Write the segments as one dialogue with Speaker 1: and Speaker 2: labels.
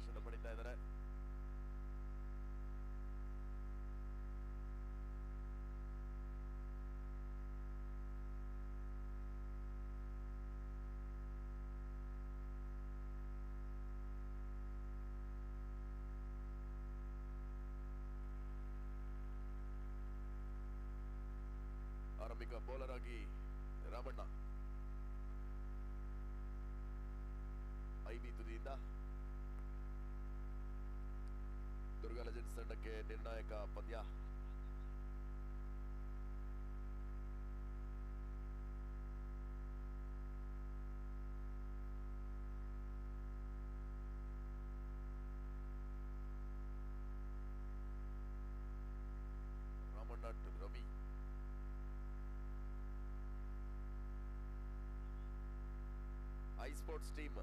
Speaker 1: ಅವಕಾಶವನ್ನು ಪಡಿತಾ ಇದ್ದಾರೆ. ಆರಂಭಿಕ ಬೌಲರ್ ಆಗಿ ರಾಮಣ್ಣ ಐಬಿ ತುದಿಯಿಂದ ದುರ್ಗಾ ಲೆಜೆಂಡ್ಸ್ ತಂಡಕ್ಕೆ ನಿರ್ಣಾಯಕ ಪಂದ್ಯ. Ramanna to Ravi. I sports team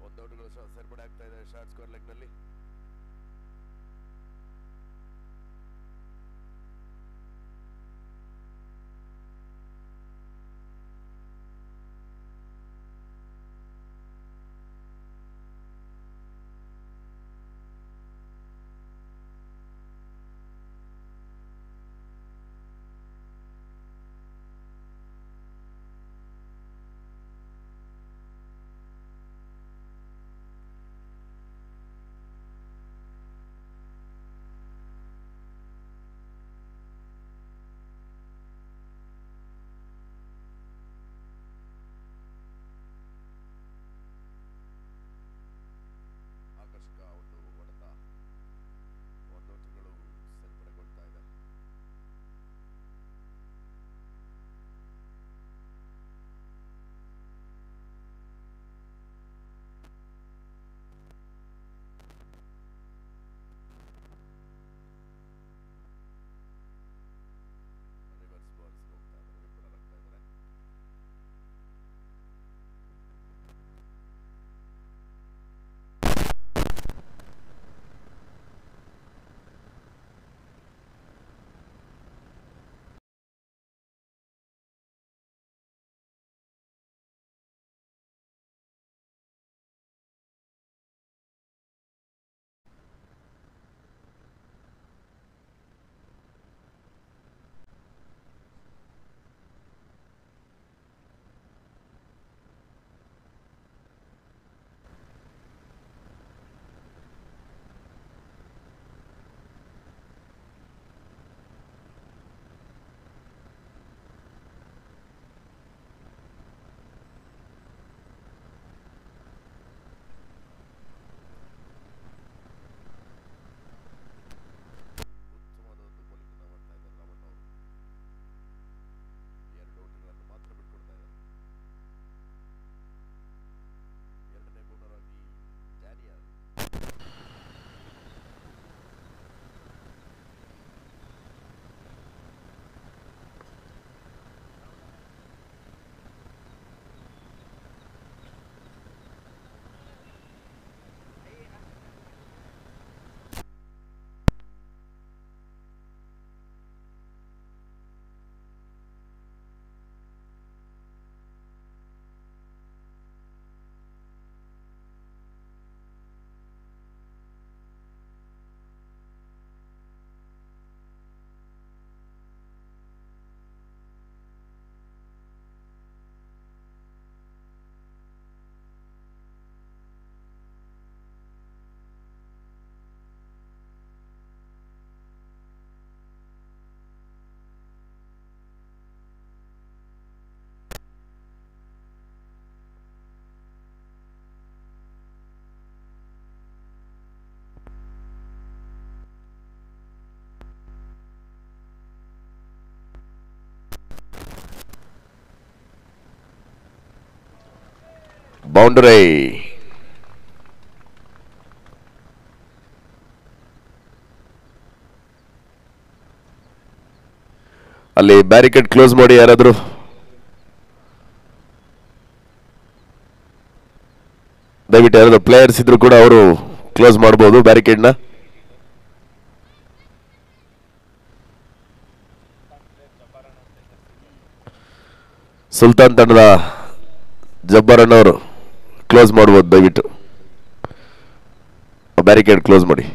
Speaker 1: ಒಂದು ಔಟ್ಗಳು ಸೇರ್ಪಡೆ ಆಗ್ತಾ ಇದೆ ಶಾರ್ಟ್ ಸ್ಕೋರ್ ಲೆಗ್ ನಲ್ಲಿ. ಒಂದು ಹೊಡೆತ, ಒಂದು ಔಟ್ಗಳು ಸೇರ್ಪಡೆಗೊಳ್ತಾ ಇದೆ. ರಿವರ್ಸ್ ಬಾಲ್ಸ್ ಹೋಗ್ತಾ ಇದ್ದಾರೆ, ವಿಫಲ ಆಗ್ತಾ ಇದ್ದಾರೆ. ಬೌಂಡರಿ. ಅಲ್ಲಿ ಬ್ಯಾರಿಕೇಡ್ ಕ್ಲೋಸ್ ಮಾಡಿ ಯಾರಾದರೂ ದಯವಿಟ್ಟು ಯಾರಾದರೂ ಪ್ಲೇಯರ್ಸ್ ಇದ್ರು ಕೂಡ ಅವರು ಕ್ಲೋಸ್ ಮಾಡಬಹುದು ಬ್ಯಾರಿಕೇಡ್ನ. ಸುಲ್ತಾನ್ ತಂಡದ ಜಬ್ಬಾರ್ ಅಣ್ಣವರು ಕ್ಲೋಸ್ ಮಾಡ್ಬೋದು, ದಯವಿಟ್ಟು ಬ್ಯಾರಿಕೇಡ್ ಕ್ಲೋಸ್ ಮಾಡಿ.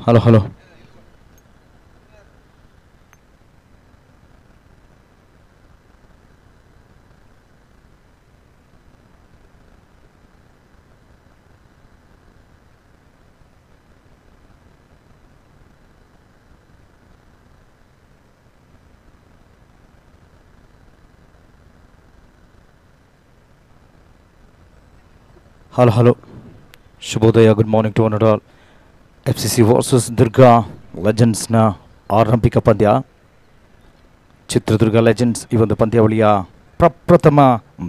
Speaker 2: ಹಲೋ ಹಲೋ ಹಲೋ ಹಲೋ ಶುಭೋದಯ, good morning to one all. FCC versus Durga ಲೆಜೆಂಡ್ಸ್ನ ಆರಂಭಿಕ ಪಂದ್ಯ. ಚಿತ್ರದುರ್ಗ ಲೆಜೆಂಡ್ಸ್ ಈ ಒಂದು ಪಂದ್ಯಾವಳಿಯ ಪ್ರಪ್ರಥಮ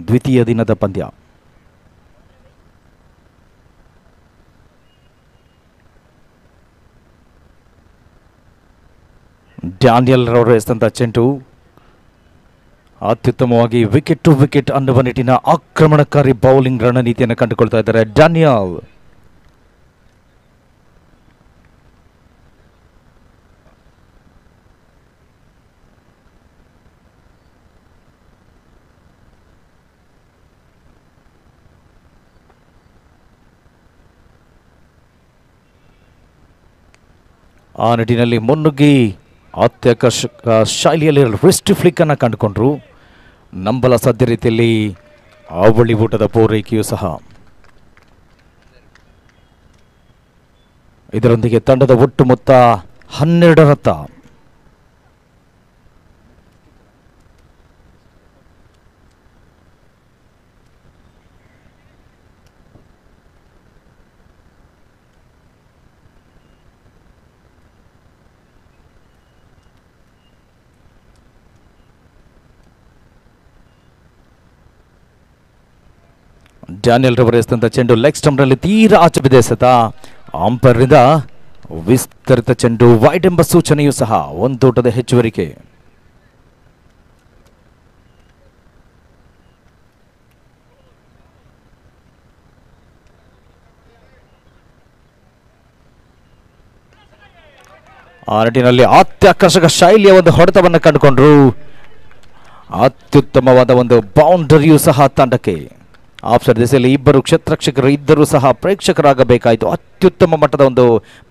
Speaker 2: ದ್ವಿತೀಯ ದಿನದ ಪಂದ್ಯ. ಡ್ಯಾನಿಯಲ್ ರವರು ಎಸೆದಂಥ ಚೆಂಡು ಅತ್ಯುತ್ತಮವಾಗಿ ವಿಕೆಟ್ ಟು ವಿಕೆಟ್ ಅನ್ನುವ ನಿಟ್ಟಿನ ಆಕ್ರಮಣಕಾರಿ ಬೌಲಿಂಗ್ ರಣನೀತಿಯನ್ನು ಕಂಡುಕೊಳ್ತಾ ಇದ್ದಾರೆ ಡ್ಯಾನಿಯಲ್. ಆ ನಿಟ್ಟಿನಲ್ಲಿ ಮುನ್ನುಗ್ಗಿ ಅತ್ಯಾಕರ್ಷಕ ಶೈಲಿಯಲ್ಲಿ ರಿಸ್ಟ್ ಫ್ಲಿಕ್ ಅನ್ನು ಕಂಡುಕೊಂಡ್ರು. ನಂಬಲ ಸಾಧ್ಯ ರೀತಿಯಲ್ಲಿ ಅವಳಿ ಊಟದ ಪೂರೈಕೆಯೂ ಸಹ. ಇದರೊಂದಿಗೆ ತಂಡದ ಒಟ್ಟು ಮೊತ್ತ 12 ರತ್ತ. ಡ್ಯಾನಿಯಲ್ ರವರ್ ಎಸೆದಂಥ ಚೆಂಡು ಲೆಗ್ ಸ್ಟಂಪ್ನಲ್ಲಿ ತೀರಾ ಆಚೆ ಬಿದ್ದ ಎಸೆತ. ಅಂಪೈರ್ನಿಂದ ವಿಸ್ತರಿತ ಚೆಂಡು ವೈಡ್ ಎಂಬ ಸೂಚನೆಯೂ ಸಹ. ಒಂದೋಟದ ಹೆಚ್ಚುವರಿಕೆ. ಆ ನಿಟ್ಟಿನಲ್ಲಿ ಅತ್ಯಾಕರ್ಷಕ ಶೈಲಿಯ ಒಂದು ಹೊಡೆತವನ್ನು ಕಂಡುಕೊಂಡ್ರು. ಅತ್ಯುತ್ತಮವಾದ ಒಂದು ಬೌಂಡರಿಯೂ ಸಹ ತಂಡಕ್ಕೆ. ಆಫ್ಸೈಡ್ ದಿಸೆಯಲ್ಲಿ ಇಬ್ಬರು ಕ್ಷೇತ್ರರಕ್ಷಕರು ಇದ್ದರೂ ಸಹ ಪ್ರೇಕ್ಷಕರಾಗಬೇಕಾಯಿತು. ಅತ್ಯುತ್ತಮ ಮಟ್ಟದ ಒಂದು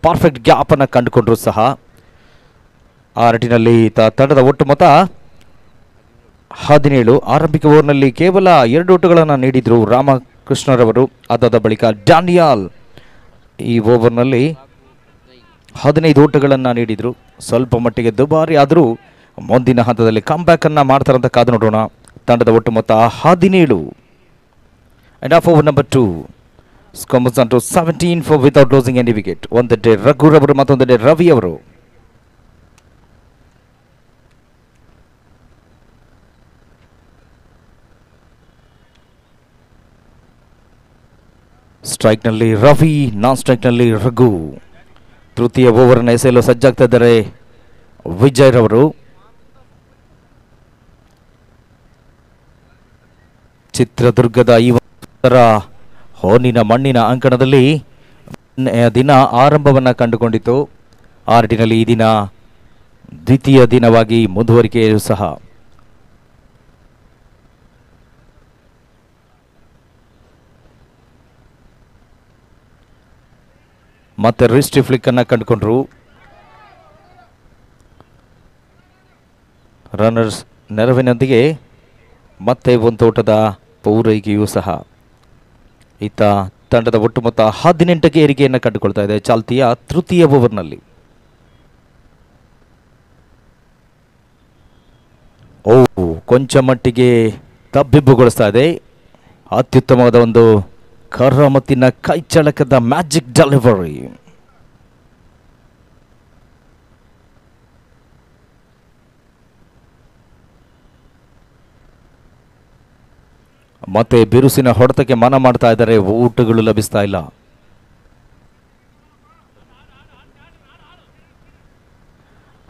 Speaker 2: ಪರ್ಫೆಕ್ಟ್ ಗ್ಯಾಪ್ ಅನ್ನು ಕಂಡುಕೊಂಡ್ರು ಸಹ. ಆ ನಿಟ್ಟಿನಲ್ಲಿ ತಂಡದ ಒಟ್ಟು ಮೊತ್ತ 17. ಆರಂಭಿಕ ಓವರ್ನಲ್ಲಿ ಕೇವಲ 2 ಓಟಗಳನ್ನು ನೀಡಿದ್ರು ರಾಮಕೃಷ್ಣರವರು. ಅದಾದ ಬಳಿಕ ಡ್ಯಾನಿಯಲ್ ಈ ಓವರ್ನಲ್ಲಿ 15 ಓಟಗಳನ್ನು ನೀಡಿದ್ರು. ಸ್ವಲ್ಪ ಮಟ್ಟಿಗೆ ದುಬಾರಿ ಆದರೂ ಮುಂದಿನ ಹಂತದಲ್ಲಿ ಕಮ್ಬ್ಯಾಕ್ ಅನ್ನು ಮಾಡ್ತಾರಂತ ಕಾದು ನೋಡೋಣ. ತಂಡದ ಒಟ್ಟು ಮೊತ್ತ 17. And off over number 2 comes on to 17 for without losing any wicket. ಒಂದೆಡೆ ರಘು ರವರು ಮತ್ತೊಂದೆಡೆ ರವಿ ಅವರು. ಸ್ಟ್ರೈಕ್ನಲ್ಲಿ ರವಿ, ನಾನ್ ಸ್ಟ್ರೈಕ್ನಲ್ಲಿ ರಘು. ತೃತೀಯ ಓವರ್ನ ಎಸೆಯಲು ಸಜ್ಜಾಗ್ತಾ ಇದ್ದಾರೆ ವಿಜಯ್ ರವರು. ಚಿತ್ರದುರ್ಗದ ಈ ಹೋನಿನ ಮಣ್ಣಿನ ಅಂಕಣದಲ್ಲಿ ದಿನ ಆರಂಭವನ್ನು ಕಂಡುಕೊಂಡಿತು. ಆ ನಿಟ್ಟಿನಲ್ಲಿ ಈ ದಿನ ದ್ವಿತೀಯ ದಿನವಾಗಿ ಮುಂದುವರಿಕೆಯೂ ಸಹ. ಮತ್ತೆ ರಿಸ್ಟ್ ಫ್ಲಿಕ್ ಅನ್ನು ಕಂಡುಕೊಂಡ್ರು. ರನ್ನರ್ಸ್ ನೆರವಿನೊಂದಿಗೆ ಮತ್ತೆ ಒಂದು ಓಟದ ಪೂರೈಕೆಯೂ ಸಹ. ಈತ ತಂಡದ ಒಟ್ಟು ಮೊತ್ತ 18ಕ್ಕೆ ಏರಿಕೆಯನ್ನು ಕಂಡುಕೊಳ್ತಾ ಇದೆ ಚಾಲ್ತಿಯ ತೃತೀಯ ಓವರ್ನಲ್ಲಿ. ಕೊಂಚ ಮಟ್ಟಿಗೆ ತಬ್ಬಿಬ್ಬುಗೊಳಿಸ್ತಾ ಇದೆ. ಅತ್ಯುತ್ತಮವಾದ ಒಂದು ಕರ್ರಮತ್ತಿನ ಕೈಚಳಕದ ಮ್ಯಾಜಿಕ್ ಡೆಲಿವರಿ. ಮತ್ತೆ ಬಿರುಸಿನ ಹೊಡೆತಕ್ಕೆ ಮನ ಮಾಡ್ತಾ ಇದ್ದಾರೆ, ಊಟಗಳು ಲಭಿಸ್ತಾ ಇಲ್ಲ.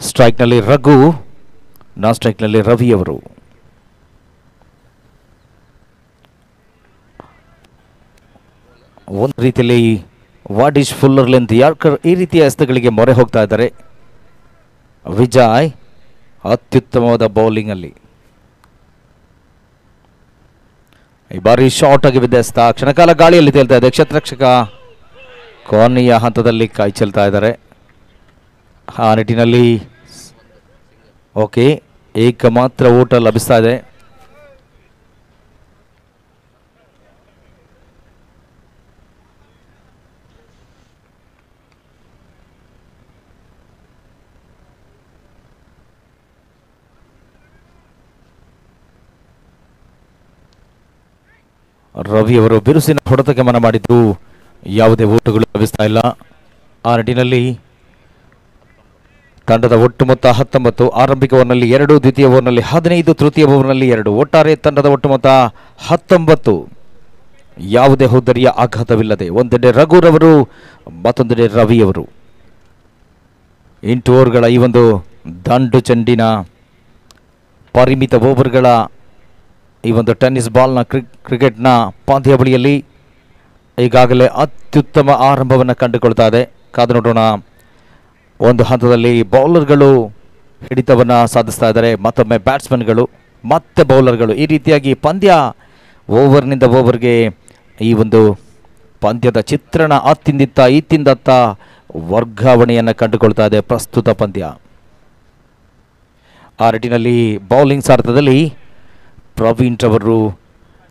Speaker 2: ಸ್ಟ್ರೈಕ್ನಲ್ಲಿ ರಘು, ನಾನ್ ಸ್ಟ್ರೈಕ್ನಲ್ಲಿ ರವಿ ಅವರು. ಒಂದು ರೀತಿಯಲ್ಲಿ what is fuller length yorker ಈ ರೀತಿಯ ಎಸೆತಗಳಿಗೆ ಮೊರೆ ಹೋಗ್ತಾ ಇದ್ದಾರೆ. ವಿಜಯ್ ಅತ್ಯುತ್ತಮವಾದ ಬೌಲಿಂಗ್ ಅಲ್ಲಿ ಈ ಬಾರಿ ಶಾರ್ಟ್ ಆಗಿ ಬಿದ್ದ ಎಸೆತ ಕ್ಷಣಕಾಲ ಗಾಳಿಯಲ್ಲಿ ತೇಲ್ತಾ ಇದೆ. ಕ್ಷೇತ್ರರಕ್ಷಕ ಕೊನೆಯ ಹಂತದಲ್ಲಿ ಕೈ ಚೆಲ್ತಾ ಇದ್ದಾರೆ. ಆ ನಿಟ್ಟಿನಲ್ಲಿ ಓಕೆ, ಏಕ ಮಾತ್ರ ಊಟ ಲಭಿಸ್ತಾ ಇದೆ. ರವಿ ಅವರು ಬಿರುಸಿನ ಹೊಡೆತಕ್ಕೆ ಮನ ಮಾಡಿದ್ರು, ಯಾವುದೇ ಓಟಗಳು ಲಭಿಸ್ತಾ ಇಲ್ಲ. ಆ ನಿಟ್ಟಿನಲ್ಲಿ ತಂಡದ ಒಟ್ಟು ಮೊತ್ತ 19. ಆರಂಭಿಕ ಓವರ್ನಲ್ಲಿ 2, ದ್ವಿತೀಯ ಓವರ್ನಲ್ಲಿ 15, ತೃತೀಯ ಓವರ್ನಲ್ಲಿ 2. ಒಟ್ಟಾರೆ ತಂಡದ ಒಟ್ಟು ಮೊತ್ತ 19. ಯಾವುದೇ ಹೋದರಿಯ ಆಘಾತವಿಲ್ಲದೆ ಒಂದೆಡೆ ರಘುರವರು, ಮತ್ತೊಂದೆಡೆ ರವಿಯವರು. 8 ಓವರ್ಗಳ ಈ ಒಂದು ದಂಡು ಚೆಂಡಿನ ಪರಿಮಿತ ಓವರ್ಗಳ ಈ ಒಂದು ಟೆನ್ನಿಸ್ ಬಾಲ್ನ ಕ್ರಿಕೆಟ್ನ ಪಂದ್ಯಾವಳಿಯಲ್ಲಿ ಈಗಾಗಲೇ ಅತ್ಯುತ್ತಮ ಆರಂಭವನ್ನು ಕಂಡುಕೊಳ್ತಾ ಇದೆ. ಕಾದು ನೋಡೋಣ. ಒಂದು ಹಂತದಲ್ಲಿ ಬೌಲರ್ಗಳು ಹಿಡಿತವನ್ನು ಸಾಧಿಸ್ತಾ ಇದ್ದಾರೆ, ಮತ್ತೊಮ್ಮೆ ಬ್ಯಾಟ್ಸ್ಮನ್ಗಳು ಮತ್ತೆ ಬೌಲರ್ಗಳು. ಈ ರೀತಿಯಾಗಿ ಪಂದ್ಯ ಓವರ್ನಿಂದ ಓವರ್ಗೆ ಈ ಒಂದು ಪಂದ್ಯದ ಚಿತ್ರಣ ಅತ್ತಿಂದಿತ್ತ ಇತ್ತಿಂದತ್ತ ವರ್ಗಾವಣೆಯನ್ನು ಕಂಡುಕೊಳ್ತಾ ಇದೆ ಪ್ರಸ್ತುತ ಪಂದ್ಯ. ಆ ನಿಟ್ಟಿನಲ್ಲಿ ಬೌಲಿಂಗ್ ಸಾರಥ್ಯದಲ್ಲಿ ಪ್ರವೀಣ್ ರವರು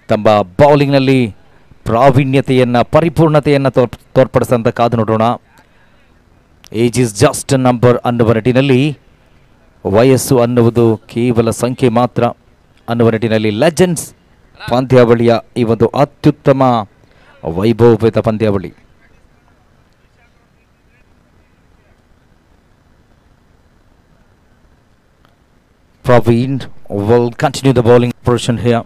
Speaker 2: ತಮ್ಮ ಬೌಲಿಂಗ್ನಲ್ಲಿ ಪ್ರಾವೀಣ್ಯತೆಯನ್ನು, ಪರಿಪೂರ್ಣತೆಯನ್ನು ತೋರ್ಪಡಿಸಿದಂತ ಕಾದು ನೋಡೋಣ. Age is just a number ಅನ್ನುವ ನಿಟ್ಟಿನಲ್ಲಿ, ವಯಸ್ಸು ಅನ್ನುವುದು ಕೇವಲ ಸಂಖ್ಯೆ ಮಾತ್ರ ಅನ್ನುವ ನಿಟ್ಟಿನಲ್ಲಿ ಲೆಜೆಂಡ್ಸ್ ಪಂದ್ಯಾವಳಿಯ ಈ ಒಂದು ಅತ್ಯುತ್ತಮ ವೈಭವಪೇತ ಪಂದ್ಯಾವಳಿ. Praveen will continue the bowling position here.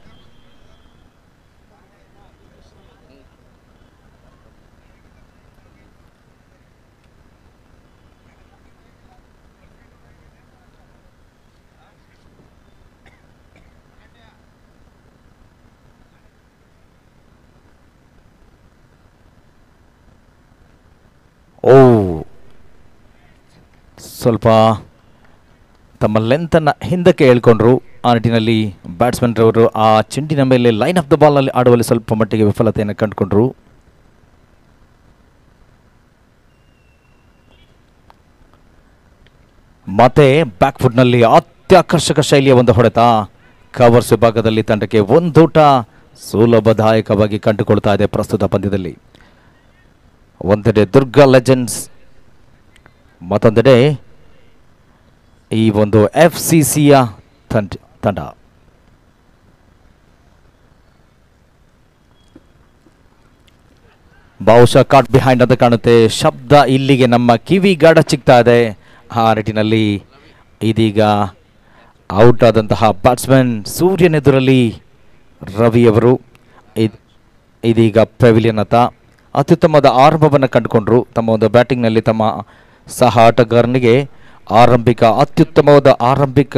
Speaker 2: ಸ್ವಲ್ಪ ತಮ್ಮ ಲೆಂತನ್ನು ಹಿಂದಕ್ಕೆ ಹೇಳ್ಕೊಂಡ್ರು. ಆ ನಿಟ್ಟಿನಲ್ಲಿ ಬ್ಯಾಟ್ಸ್ಮನ್ ರವರು ಆ ಚೆಂಡಿನ ಮೇಲೆ ಲೈನ್ ಆಫ್ ದ ಬಾಲ್ನಲ್ಲಿ ಆಡುವಲ್ಲಿ ಸ್ವಲ್ಪ ಮಟ್ಟಿಗೆ ವಿಫಲತೆಯನ್ನು ಕಂಡುಕೊಂಡ್ರು. ಮತ್ತೆ ಬ್ಯಾಕ್ ಫುಟ್ನಲ್ಲಿ ಅತ್ಯಾಕರ್ಷಕ ಶೈಲಿಯ ಒಂದು ಹೊಡೆತ. ಕವರ್ಸ್ ವಿಭಾಗದಲ್ಲಿ ತಂಡಕ್ಕೆ ಒಂದೋಟ ಸುಲಭದಾಯಕವಾಗಿ ಕಂಡುಕೊಳ್ತಾ ಇದೆ ಪ್ರಸ್ತುತ ಪಂದ್ಯದಲ್ಲಿ. ಒಂದೆಡೆ ದುರ್ಗಾ ಲೆಜೆಂಡ್ಸ್, ಮತ್ತೊಂದೆಡೆ ಈ ಒಂದು FCCಯ ತಂಡ. ಬಹುಶಃ ಕಾಟ್ ಬಿಹೈಂಡ್ ಅಂತ ಕಾಣುತ್ತೆ. ಶಬ್ದ ಇಲ್ಲಿಗೆ ನಮ್ಮ ಕಿವಿಗಾಡ ಚಿಕ್ತಾ ಇದೆ. ಆ ನಿಟ್ಟಿನಲ್ಲಿ ಇದೀಗ ಔಟ್ ಆದಂತಹ ಬ್ಯಾಟ್ಸ್ಮನ್ ಸೂರ್ಯನೆದುರಲ್ಲಿ ರವಿಯವರು ಇದೀಗ ಪೆವಿಲಿಯನ್ ಅತ್ತ ಅತ್ಯುತ್ತಮವಾದ ಆರಂಭವನ್ನು ಕಂಡುಕೊಂಡ್ರು. ತಮ್ಮ ಒಂದು ಬ್ಯಾಟಿಂಗ್ನಲ್ಲಿ ತಮ್ಮ ಸಹ ಆಟಗಾರನಿಗೆ ಅತ್ಯುತ್ತಮವಾದ ಆರಂಭಿಕ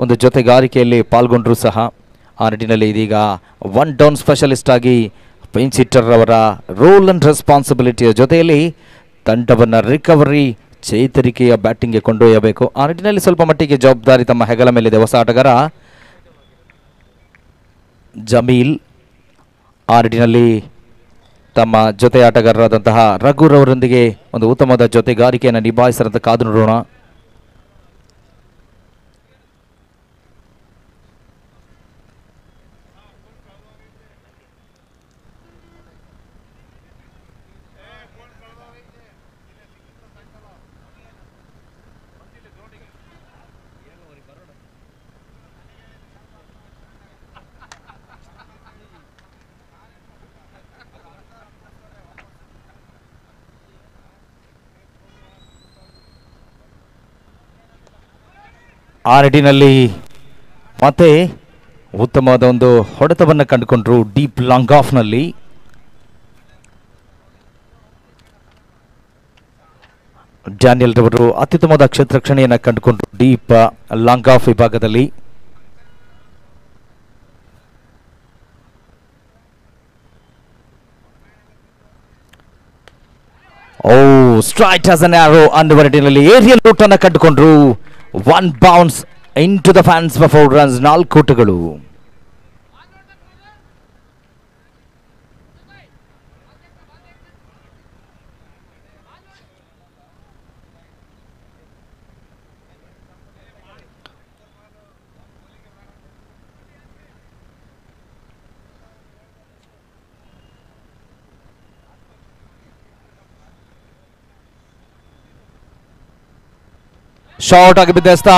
Speaker 2: ಒಂದು ಜೊತೆಗಾರಿಕೆಯಲ್ಲಿ ಪಾಲ್ಗೊಂಡ್ರು ಸಹ. ಆ ನಿಟ್ಟಿನಲ್ಲಿ ಇದೀಗ 1 ಡೌನ್ ಸ್ಪೆಷಲಿಸ್ಟ್ ಆಗಿ ಪಿನ್ಸಿಟ್ಟರ್ ಅವರ ರೋಲ್ ಅಂಡ್ ರೆಸ್ಪಾನ್ಸಿಬಿಲಿಟಿಯ ಜೊತೆಯಲ್ಲಿ ತಂಡವನ್ನು ರಿಕವರಿ ಚೇತರಿಕೆಯ ಬ್ಯಾಟಿಂಗ್ಗೆ ಕೊಂಡೊಯ್ಯಬೇಕು. ಆ ನಿಟ್ಟಿನಲ್ಲಿ ಸ್ವಲ್ಪ ಮಟ್ಟಿಗೆ ಜವಾಬ್ದಾರಿ ತಮ್ಮ ಹೆಗಲ ಮೇಲಿದೆ ಹೊಸ ಆಟಗಾರ ಜಮೀಲ್. ಆ ನಿಟ್ಟಿನಲ್ಲಿ ತಮ್ಮ ಜೊತೆ ಆಟಗಾರರಾದಂತಹ ರಘುರವರೊಂದಿಗೆ ಒಂದು ಉತ್ತಮವಾದ ಜೊತೆಗಾರಿಕೆಯನ್ನು ನಿಭಾಯಿಸಿದಂತ ಕಾದು ನೋಡೋಣ. ಆ ನಿಟ್ಟಿನಲ್ಲಿ ಮತ್ತೆ ಉತ್ತಮವಾದ ಒಂದು ಹೊಡೆತವನ್ನು ಕಂಡುಕೊಂಡ್ರು ಡೀಪ್ ಲಾಂಗ್ ಆಫ್ನಲ್ಲಿ. ಡ್ಯಾನಿಯಲ್ ರವರು ಅತ್ಯುತ್ತಮವಾದ ಕ್ಷೇತ್ರರಕ್ಷಣೆಯನ್ನು ಕಂಡುಕೊಂಡ್ರು ಡೀಪ್ ಲಾಂಗ್ ಆಫ್ ವಿಭಾಗದಲ್ಲಿ. ಸ್ಟ್ರೈಟ್ ಆಸ್ ಅನ್ ಆರೋ ಅನ್ನುವ ನಿಟ್ಟಿನಲ್ಲಿ ಏರಿಯಲ್ ರೂಟ್ ಅನ್ನು ಕಂಡುಕೊಂಡ್ರು. 1 bounce in to the fans for 4 runs, 4 ಓಟಗಳು. ಶಾರ್ಟ್ ಆಗಿ ಬಿದ್ದ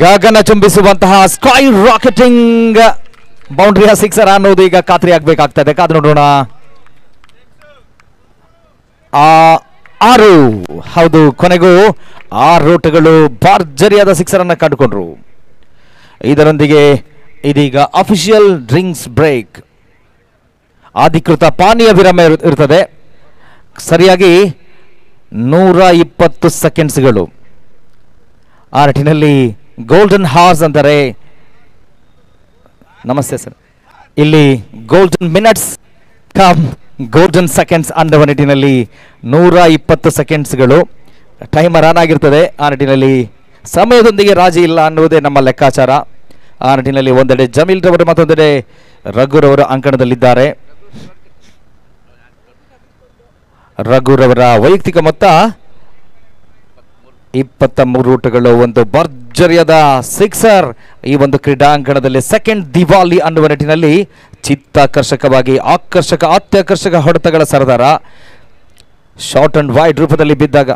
Speaker 2: ಗಗನ ಚುಂಬಿಸುವಂತಹ ಸ್ಕೈ ರಾಕೆಟಿಂಗ್ ಬೌಂಡ್ರಿಯ ಸಿಕ್ಸರ್ ಅನ್ನೋದು ಈಗ ಖಾತ್ರಿ ಆಗ್ಬೇಕಾಗ್ತದೆ. ಕಾದು ನೋಡೋಣ. 6 ಹೌದು, ಕೊನೆಗೂ 6 ಓಟಗಳು ಭರ್ಜರಿಯಾದ ಸಿಕ್ಸರ್ ಅನ್ನ ಕಂಡುಕೊಂಡ್ರು. ಇದರೊಂದಿಗೆ ಇದೀಗ ಅಫಿಷಿಯಲ್ ಡ್ರಿಂಕ್ಸ್ ಬ್ರೇಕ್, ಅಧಿಕೃತ ಪಾನೀಯ ವಿರಾಮ ಇರುತ್ತದೆ. ಸರಿಯಾಗಿ 120 ಸೆಕೆಂಡ್ಸ್ಗಳು. ಆ ನಿಟ್ಟಿನಲ್ಲಿ ಗೋಲ್ಡನ್ ಹಾರ್ಸ್ ಅಂತಾರೆ. ನಮಸ್ತೆ ಸರ್. ಇಲ್ಲಿ golden minutes come golden seconds ಅನ್ನುವ ನಿಟ್ಟಿನಲ್ಲಿ 120 ಸೆಕೆಂಡ್ಸ್ಗಳು ಟೈಮರ್ ಆನ್ ಆಗಿರ್ತದೆ. ಆ ನಿಟ್ಟಿನಲ್ಲಿ ಸಮಯದೊಂದಿಗೆ ರಾಜಿ ಇಲ್ಲ ಅನ್ನುವುದೇ ನಮ್ಮ ಲೆಕ್ಕಾಚಾರ. ಆ ನಿಟ್ಟಿನಲ್ಲಿ ಒಂದೆಡೆ ಜಮೀಲ್ ರವರು ಮತ್ತೊಂದೆಡೆ ರಘುರವರು ಅಂಕಣದಲ್ಲಿದ್ದಾರೆ. ರಘುರವರ ವೈಯಕ್ತಿಕ ಮೊತ್ತ 23 ಓಟಗಳು, ಒಂದು ಭರ್ಜರಿಯಾದ ಸಿಕ್ಸರ್ ಈ ಒಂದು ಕ್ರೀಡಾಂಗಣದಲ್ಲಿ. ಸೆಕೆಂಡ್ ದಿವಾಲಿ ಅನ್ನುವ ನಿಟ್ಟಿನಲ್ಲಿ ಚಿತ್ತಾಕರ್ಷಕವಾಗಿ ಅತ್ಯಾಕರ್ಷಕ ಹೊಡೆತಗಳ ಸರದಾರ. ಶಾರ್ಟ್ ಅಂಡ್ ವೈಡ್ ರೂಪದಲ್ಲಿ ಬಿದ್ದಾಗ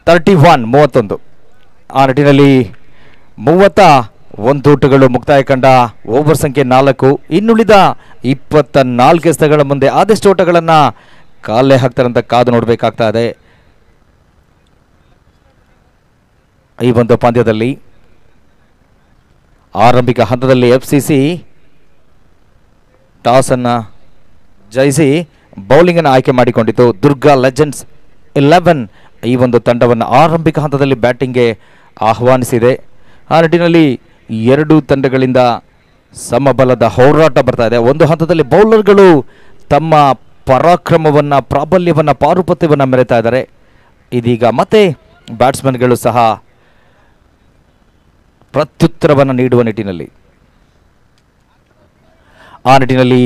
Speaker 2: 31 ಆ ನಿಟ್ಟಿನಲ್ಲಿ 31 ಓಟಗಳು ಮುಕ್ತಾಯ ಕಂಡ ಓವರ್ ಸಂಖ್ಯೆ 4. ಇನ್ನುಳಿದ 24 ಎಸೆತಗಳ ಮುಂದೆ ಆದಷ್ಟು ಓಟಗಳನ್ನು ಕಾಲೇ ಹಾಕ್ತಾರಂತ ಕಾದು ನೋಡಬೇಕಾಗ್ತಾ ಇದೆ. ಈ ಒಂದು ಪಂದ್ಯದಲ್ಲಿ ಆರಂಭಿಕ ಹಂತದಲ್ಲಿ FCC ಟಾಸ್ ಅನ್ನು ಜಯಿಸಿ ಬೌಲಿಂಗ್ ಅನ್ನು ಆಯ್ಕೆ ಮಾಡಿಕೊಂಡಿತು. ದುರ್ಗಾ ಲೆಜೆಂಡ್ಸ್ 11 ಈ ಒಂದು ತಂಡವನ್ನು ಆರಂಭಿಕ ಹಂತದಲ್ಲಿ ಬ್ಯಾಟಿಂಗ್ಗೆ ಆಹ್ವಾನಿಸಿದೆ. ಆ ನಿಟ್ಟಿನಲ್ಲಿ 2 ತಂಡಗಳಿಂದ ಸಮಬಲದ ಹೋರಾಟ ಬರ್ತಾ ಇದೆ. ಒಂದು ಹಂತದಲ್ಲಿ ಬೌಲರ್ಗಳು ತಮ್ಮ ಪರಾಕ್ರಮವನ್ನು, ಪ್ರಾಬಲ್ಯವನ್ನು, ಪಾರುಪತ್ಯವನ್ನು ಮೆರೆತಾ ಇದ್ದಾರೆ. ಇದೀಗ ಮತ್ತೆ ಬ್ಯಾಟ್ಸ್ಮನ್ಗಳು ಸಹ ಪ್ರತ್ಯುತ್ತರವನ್ನು ನೀಡುವ ನಿಟ್ಟಿನಲ್ಲಿ ಆ ನಿಟ್ಟಿನಲ್ಲಿ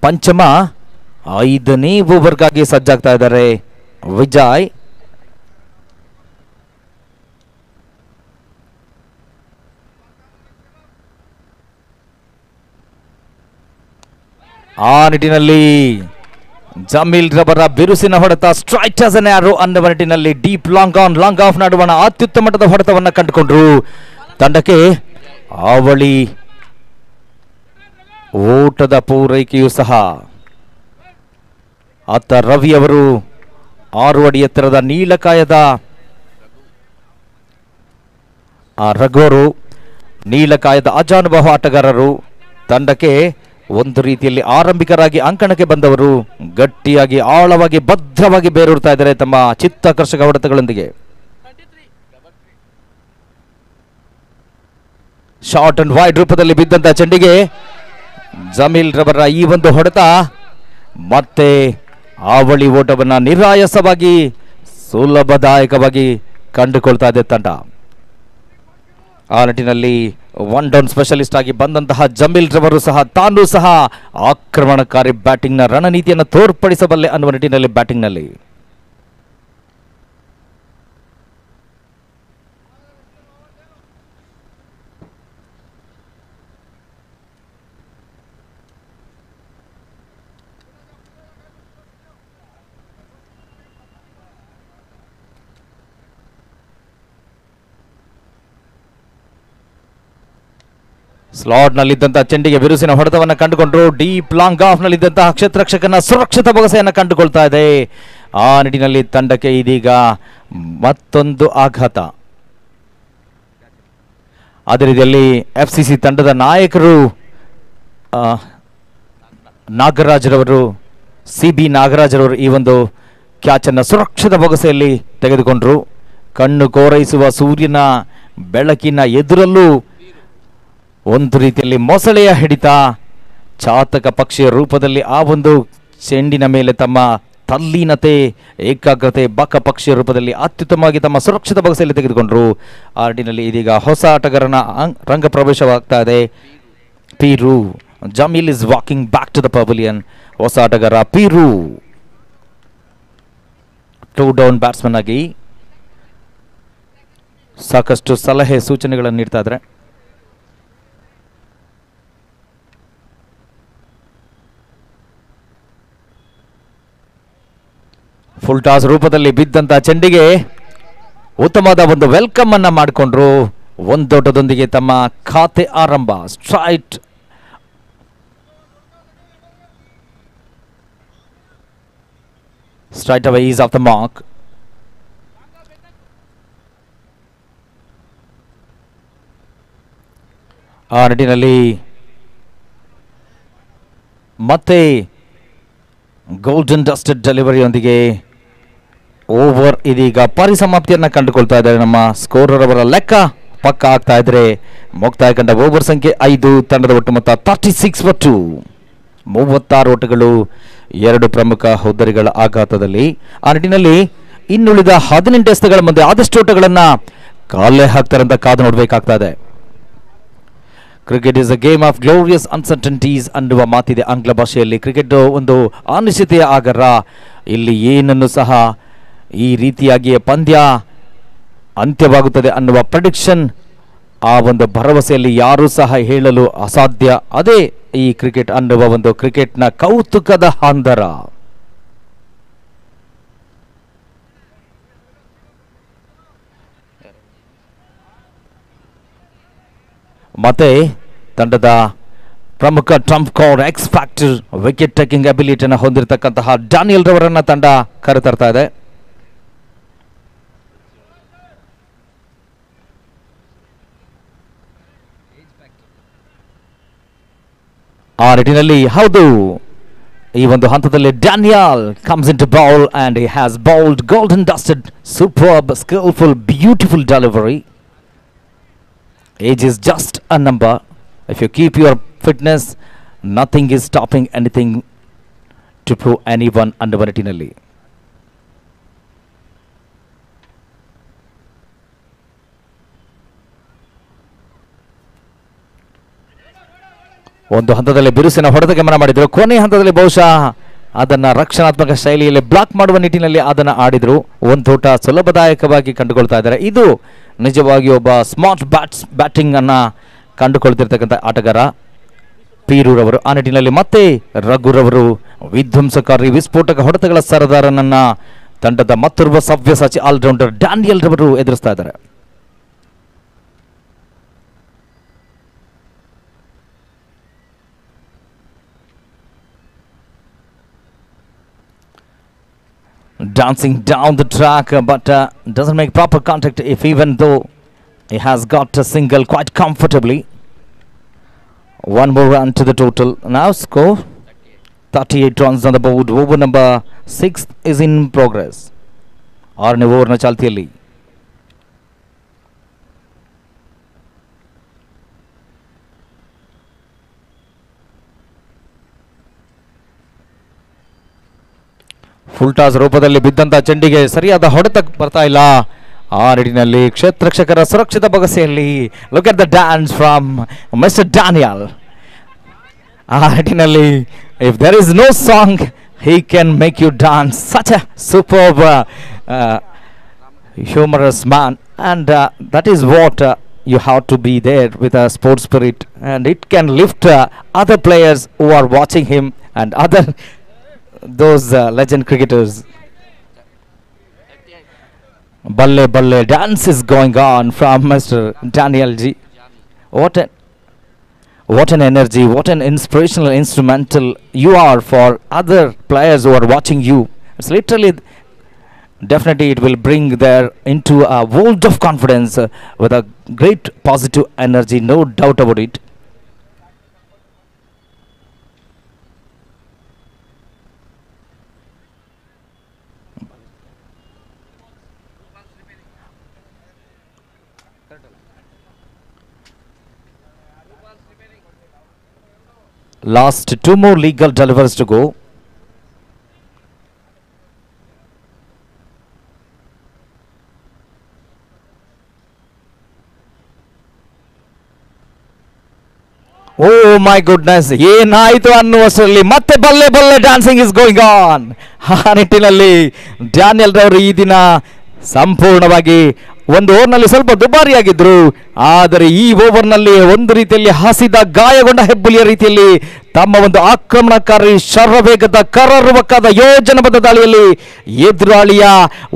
Speaker 2: ಪಂಚಮ 5ನೇ ಓವರ್ಗಾಗಿ ಸಜ್ಜಾಗ್ತಾ ಇದ್ದಾರೆ ವಿಜಯ್. ಆ ನಿಟ್ಟಿನಲ್ಲಿ ಜಮೀಲ್ ರವರ ಬಿರುಸಿನ ಹೊಡೆತ, ಸ್ಟ್ರೈಟ್ ಆಸ್ ಅನ್ ಆರೋ ಅನ್ನುವ ನಿಟ್ಟಿನಲ್ಲಿ deep long on long of ನಡುವಣ ಅತ್ಯುತ್ತಮ ಮಟ್ಟದ ಹೊಡೆತವನ್ನು ಕಂಡುಕೊಂಡ್ರು. ತಂಡಕ್ಕೆ ಅವಳಿ ಓಟದ ಪೂರೈಕೆಯೂ ಸಹ. ಅತ್ತ ರವಿ ಅವರು 6 ಅಡಿ ಎತ್ತರದ ನೀಲಕಾಯದ ರಘುವರು ನೀಲಕಾಯದ ಅಜಾನುಭವ ಆಟಗಾರರು. ತಂಡಕ್ಕೆ ಒಂದು ರೀತಿಯಲ್ಲಿ ಆರಂಭಿಕರಾಗಿ ಅಂಕಣಕ್ಕೆ ಬಂದವರು ಗಟ್ಟಿಯಾಗಿ ಆಳವಾಗಿ ಭದ್ರವಾಗಿ ಬೇರೂರ್ತಾ ಇದ್ದಾರೆ ತಮ್ಮ ಚಿತ್ತಾಕರ್ಷಕ ಹೊಡೆತಗಳೊಂದಿಗೆ. ಶಾರ್ಟ್ ಅಂಡ್ ವೈಡ್ ರೂಪದಲ್ಲಿ ಬಿದ್ದಂತ ಚೆಂಡಿಗೆ ಜಮೀಲ್ ರವರ ಈ ಒಂದು ಹೊಡೆತ ಮತ್ತೆ ಅವಳಿ ಓಟವನ್ನು ನಿರಾಯಾಸವಾಗಿ ಸುಲಭದಾಯಕವಾಗಿ ಕಂಡುಕೊಳ್ತಾ ಇದೆ ತಂಡ. ಆ ನಿಟ್ಟಿನಲ್ಲಿ 1 ಡೌನ್ ಸ್ಪೆಷಲಿಸ್ಟ್ ಆಗಿ ಬಂದಂತಹ ಜಮೀಲ್ ರವರು ಸಹ ತಾನೂ ಸಹ ಆಕ್ರಮಣಕಾರಿ ಬ್ಯಾಟಿಂಗ್ನ ರಣನೀತಿಯನ್ನು ತೋರ್ಪಡಿಸಬಲ್ಲೆ ಅನ್ನುವ ನಿಟ್ಟಿನಲ್ಲಿ ಬ್ಯಾಟಿಂಗ್ನಲ್ಲಿ ಸ್ಲಾಟ್ ನಲ್ಲಿದ್ದಂತಹ ಚೆಂಡಿಗೆ ಬಿರುಸಿನ ಹೊಡೆತವನ್ನು ಕಂಡುಕೊಂಡ್ರು. ಡೀಪ್ ಲಾಂಗ್ ಆಫ್ ನಲ್ಲಿದ್ದಂತಹ ಕ್ಷೇತ್ರರಕ್ಷಕನ ಸುರಕ್ಷಿತ ಬೊಗಸೆಯನ್ನು ಕಂಡುಕೊಳ್ತಾ ಇದೆ. ಆ ನಿಟ್ಟಿನಲ್ಲಿ ತಂಡಕ್ಕೆ ಇದೀಗ ಮತ್ತೊಂದು ಆಘಾತ. ಅದೇ ರೀತಿಯಲ್ಲಿ FCC ತಂಡದ ನಾಯಕರು ನಾಗರಾಜ್ರವರು, CB ನಾಗರಾಜ್ರವರು ಈ ಒಂದು ಕ್ಯಾಚನ್ನು ಸುರಕ್ಷಿತ ಬೊಗಸೆಯಲ್ಲಿ ತೆಗೆದುಕೊಂಡರು. ಕಣ್ಣು ಕೋರೈಸುವ ಸೂರ್ಯನ ಬೆಳಕಿನ ಎದುರಲ್ಲೂ ಒಂದು ರೀತಿಯಲ್ಲಿ ಮೊಸಳೆಯ ಹಿಡಿತ, ಚಾತಕ ಪಕ್ಷಿಯ ರೂಪದಲ್ಲಿ ಆ ಒಂದು ಚೆಂಡಿನ ಮೇಲೆ ತಮ್ಮ ತಲ್ಲೀನತೆ, ಏಕಾಗ್ರತೆ ಬಕ ಪಕ್ಷಿಯ ರೂಪದಲ್ಲಿ ಅತ್ಯುತ್ತಮವಾಗಿ ತಮ್ಮ ಸುರಕ್ಷಿತ ಬೊಗಸೆಯಲ್ಲಿ ತೆಗೆದುಕೊಂಡರು. ಆ ನಿಟ್ಟಿನಲ್ಲಿ ಇದೀಗ ಹೊಸ ಆಟಗಾರನ ರಂಗ ಪ್ರವೇಶವಾಗ್ತಾ ಇದೆ. Peeru Jameel is walking back to the pavilion. ಹೊಸ ಆಟಗಾರ ಪೀರು 2 ಡೌನ್ ಬ್ಯಾಟ್ಸ್ಮನ್ ಆಗಿ ಸಾಕಷ್ಟು ಸಲಹೆ ಸೂಚನೆಗಳನ್ನು ನೀಡ್ತಾ ಇದ್ದಾರೆ. ಫುಲ್ ಟಾಸ್ ರೂಪದಲ್ಲಿ ಬಿದ್ದಂತ ಚೆಂಡಿಗೆ ಉತ್ತಮವಾದ ಒಂದು ವೆಲ್ಕಮ್ ಅನ್ನ ಮಾಡಿಕೊಂಡ್ರು. ಒಂದೋಟದೊಂದಿಗೆ ತಮ್ಮ ಖಾತೆ ಆರಂಭ. Straight away is of the mark. ಆ ನಿಟ್ಟಿನಲ್ಲಿ ಮತ್ತೆ ಗೋಲ್ಡನ್ ಡಸ್ಟೆಡ್ ಡೆಲಿವರಿಯೊಂದಿಗೆ ಓವರ್ ಇದೀಗ ಪರಿಸಮಾಪ್ತಿಯನ್ನು ಕಂಡುಕೊಳ್ತಾ ಇದ್ದಾರೆ. ನಮ್ಮ ಸ್ಕೋರರ್ ಅವರ ಲೆಕ್ಕ ಪಕ್ಕ ಆಗ್ತಾ ಇದ್ರೆ ಮುಕ್ತಾಯ ಕಂಡ ಓವರ್ ಸಂಖ್ಯೆ 5. ತಂಡದ ಒಟ್ಟು ಮೊತ್ತ 36 ಒಟ್ಟು 36 ಓಟಗಳು, 2 ಪ್ರಮುಖ ಹುದ್ದರಿಗಳ ಆಘಾತದಲ್ಲಿ. ಆ ನಿಟ್ಟಿನಲ್ಲಿ ಇನ್ನುಳಿದ 18 ಎಸೆತಗಳ ಮುಂದೆ ಆದಷ್ಟು ಓಟಗಳನ್ನ ಕಾಲೇ ಹಾಕ್ತಾರಂತ ಕಾದು ನೋಡಬೇಕಾಗ್ತಾ ಇದೆ. Cricket is a game of glorious uncertainties ಅನ್ನುವ ಮಾತಿದೆ ಆಂಗ್ಲ ಭಾಷೆಯಲ್ಲಿ. ಕ್ರಿಕೆಟ್ ಒಂದು ಅನಿಶ್ಚಿತೆಯ ಆಗರ. ಇಲ್ಲಿ ಏನನ್ನು ಸಹ ಈ ರೀತಿಯಾಗಿಯೇ ಪಂದ್ಯ ಅಂತ್ಯವಾಗುತ್ತದೆ ಅನ್ನುವ ಪ್ರೆಡಿಕ್ಷನ್, ಆ ಒಂದು ಭರವಸೆಯಲ್ಲಿ ಯಾರೂ ಸಹ ಹೇಳಲು ಅಸಾಧ್ಯ. ಅದೇ ಈ ಕ್ರಿಕೆಟ್ ಅನ್ನುವ ಒಂದು ಕ್ರಿಕೆಟ್ನ ಕೌತುಕದ ಹಂದರ. ಮತ್ತೆ ತಂಡದ ಪ್ರಮುಖ trump card, X factor, wicket taking ಅಬಿಲಿಟಿಯನ್ನು ಹೊಂದಿರತಕ್ಕಂತಹ ಡ್ಯಾನಿಯಲ್ ರವರನ್ನ ತಂಡ ಕರೆತರ್ತಾ ಇದೆ. ಆ ನಿಟ್ಟಿನಲ್ಲಿ ಹೌದು, ಈ ಒಂದು ಹಂತದಲ್ಲಿ Daniel comes in to bowl and he has bowled golden dusted, superb, skilful, beautiful delivery. Age is just a number. If you keep your fitness, nothing is stopping anything to prove anyone ಅನ್ನುವ ನಿಟ್ಟಿನಲ್ಲಿ. ಒಂದು ಹಂತದಲ್ಲಿ ಬಿರುಸಿನ ಹೊಡೆತ ಗಮನ ಮಾಡಿದ್ರು. ಕೊನೆಯ ಹಂತದಲ್ಲಿ ಬಹುಶಃ ಅದನ್ನ ರಕ್ಷಣಾತ್ಮಕ ಶೈಲಿಯಲ್ಲಿ ಬ್ಲಾಕ್ ಮಾಡುವ ನಿಟ್ಟಿನಲ್ಲಿ ಅದನ್ನ ಆಡಿದ್ರು. ಒಂದೋಟ ಸುಲಭದಾಯಕವಾಗಿ ಕಂಡುಕೊಳ್ತಾ ಇದ್ದಾರೆ. ಇದು ನಿಜವಾಗಿ ಒಬ್ಬ ಸ್ಮಾರ್ಟ್ ಬ್ಯಾಟಿಂಗ್ ಅನ್ನ ಕಂಡುಕೊಳ್ತಿರ್ತಕ್ಕಂಥ ಆಟಗಾರ ಪೀರೂರವರು. ಆ ನಿಟ್ಟಿನಲ್ಲಿ ಮತ್ತೆ ರಘುರವರು ವಿಧ್ವಂಸಕಾರಿ ವಿಸ್ಫೋಟಕ ಹೊಡೆತಗಳ ಸರದಾರನನ್ನ ತಂಡದ ಮತ್ತೋರ್ವ ಸವ್ಯಸಾಚಿ ಆಲ್ರೌಂಡರ್ ಡ್ಯಾನಿಯಲ್ ರವರು ಎದುರಿಸ್ತಾ ಇದ್ದಾರೆ. Dancing down the track, but doesn't make proper contact, if even though he has got a single quite comfortably. One more run to the total. Now score 38 runs on the board. Over number 6 is in progress. 6ನೇ ಓವರ್ನ ಚಾಲ್ತಿಯಲ್ಲಿ full toss ರೂಪದಲ್ಲಿ ಬಿದ್ದಂತ ಚೆಂಡಿಗೆ ಸರಿಯಾದ ಹೊಡೆತ ಬರ್ತಾ ಇಲ್ಲ. ಆ ನಿಟ್ಟಿನಲ್ಲಿ ಕ್ಷೇತ್ರಕ್ಷಕರ ಸುರಕ್ಷಿತ ಬೊಗಸೆಯಲ್ಲಿ look at the dance from mister Daniel. ಆ ನಿಟ್ಟಿನಲ್ಲಿ if there is no song he can make you dance. Such a superb humorous man, and that is what you have to be there with a sports spirit, and it can lift other players who are watching him and other those legend cricketers. Balle balle dance is going on from Mr. Daniel G. What an energy, what an inspirational instrumental you are for other players who are watching you. It's literally definitely it will bring their into a world of confidence with a great positive energy, no doubt about it. Last two more legal deliveries to go. Oh my goodness, ಏನಾಯಿತು ಅನ್ನುವಷ್ಟರಲ್ಲಿ ಮತ್ತೆ ಬಲ್ಲೆ ಬಲ್ಲೆ dancing is going on. ಆ ನಿಟ್ಟಿನಲ್ಲಿ Daniel ರವರು ಈ ದಿನ ಸಂಪೂರ್ಣವಾಗಿ ಒಂದು ಓವರ್ನಲ್ಲಿ ಸ್ವಲ್ಪ ದುಬಾರಿಯಾಗಿದ್ರು, ಆದರೆ ಈ ಓವರ್ನಲ್ಲಿ ಒಂದು ರೀತಿಯಲ್ಲಿ ಹಸಿದ ಗಾಯಗೊಂಡ ಹೆಬ್ಬುಲಿಯ ರೀತಿಯಲ್ಲಿ ತಮ್ಮ ಒಂದು ಆಕ್ರಮಣಕಾರಿ ಶರವೇಗದ ಕರಾರುವಕ್ಕಾದ ಯೋಜನಾಬದ್ಧ ದಾಳಿಯಲ್ಲಿ ಎದುರಾಳಿಯ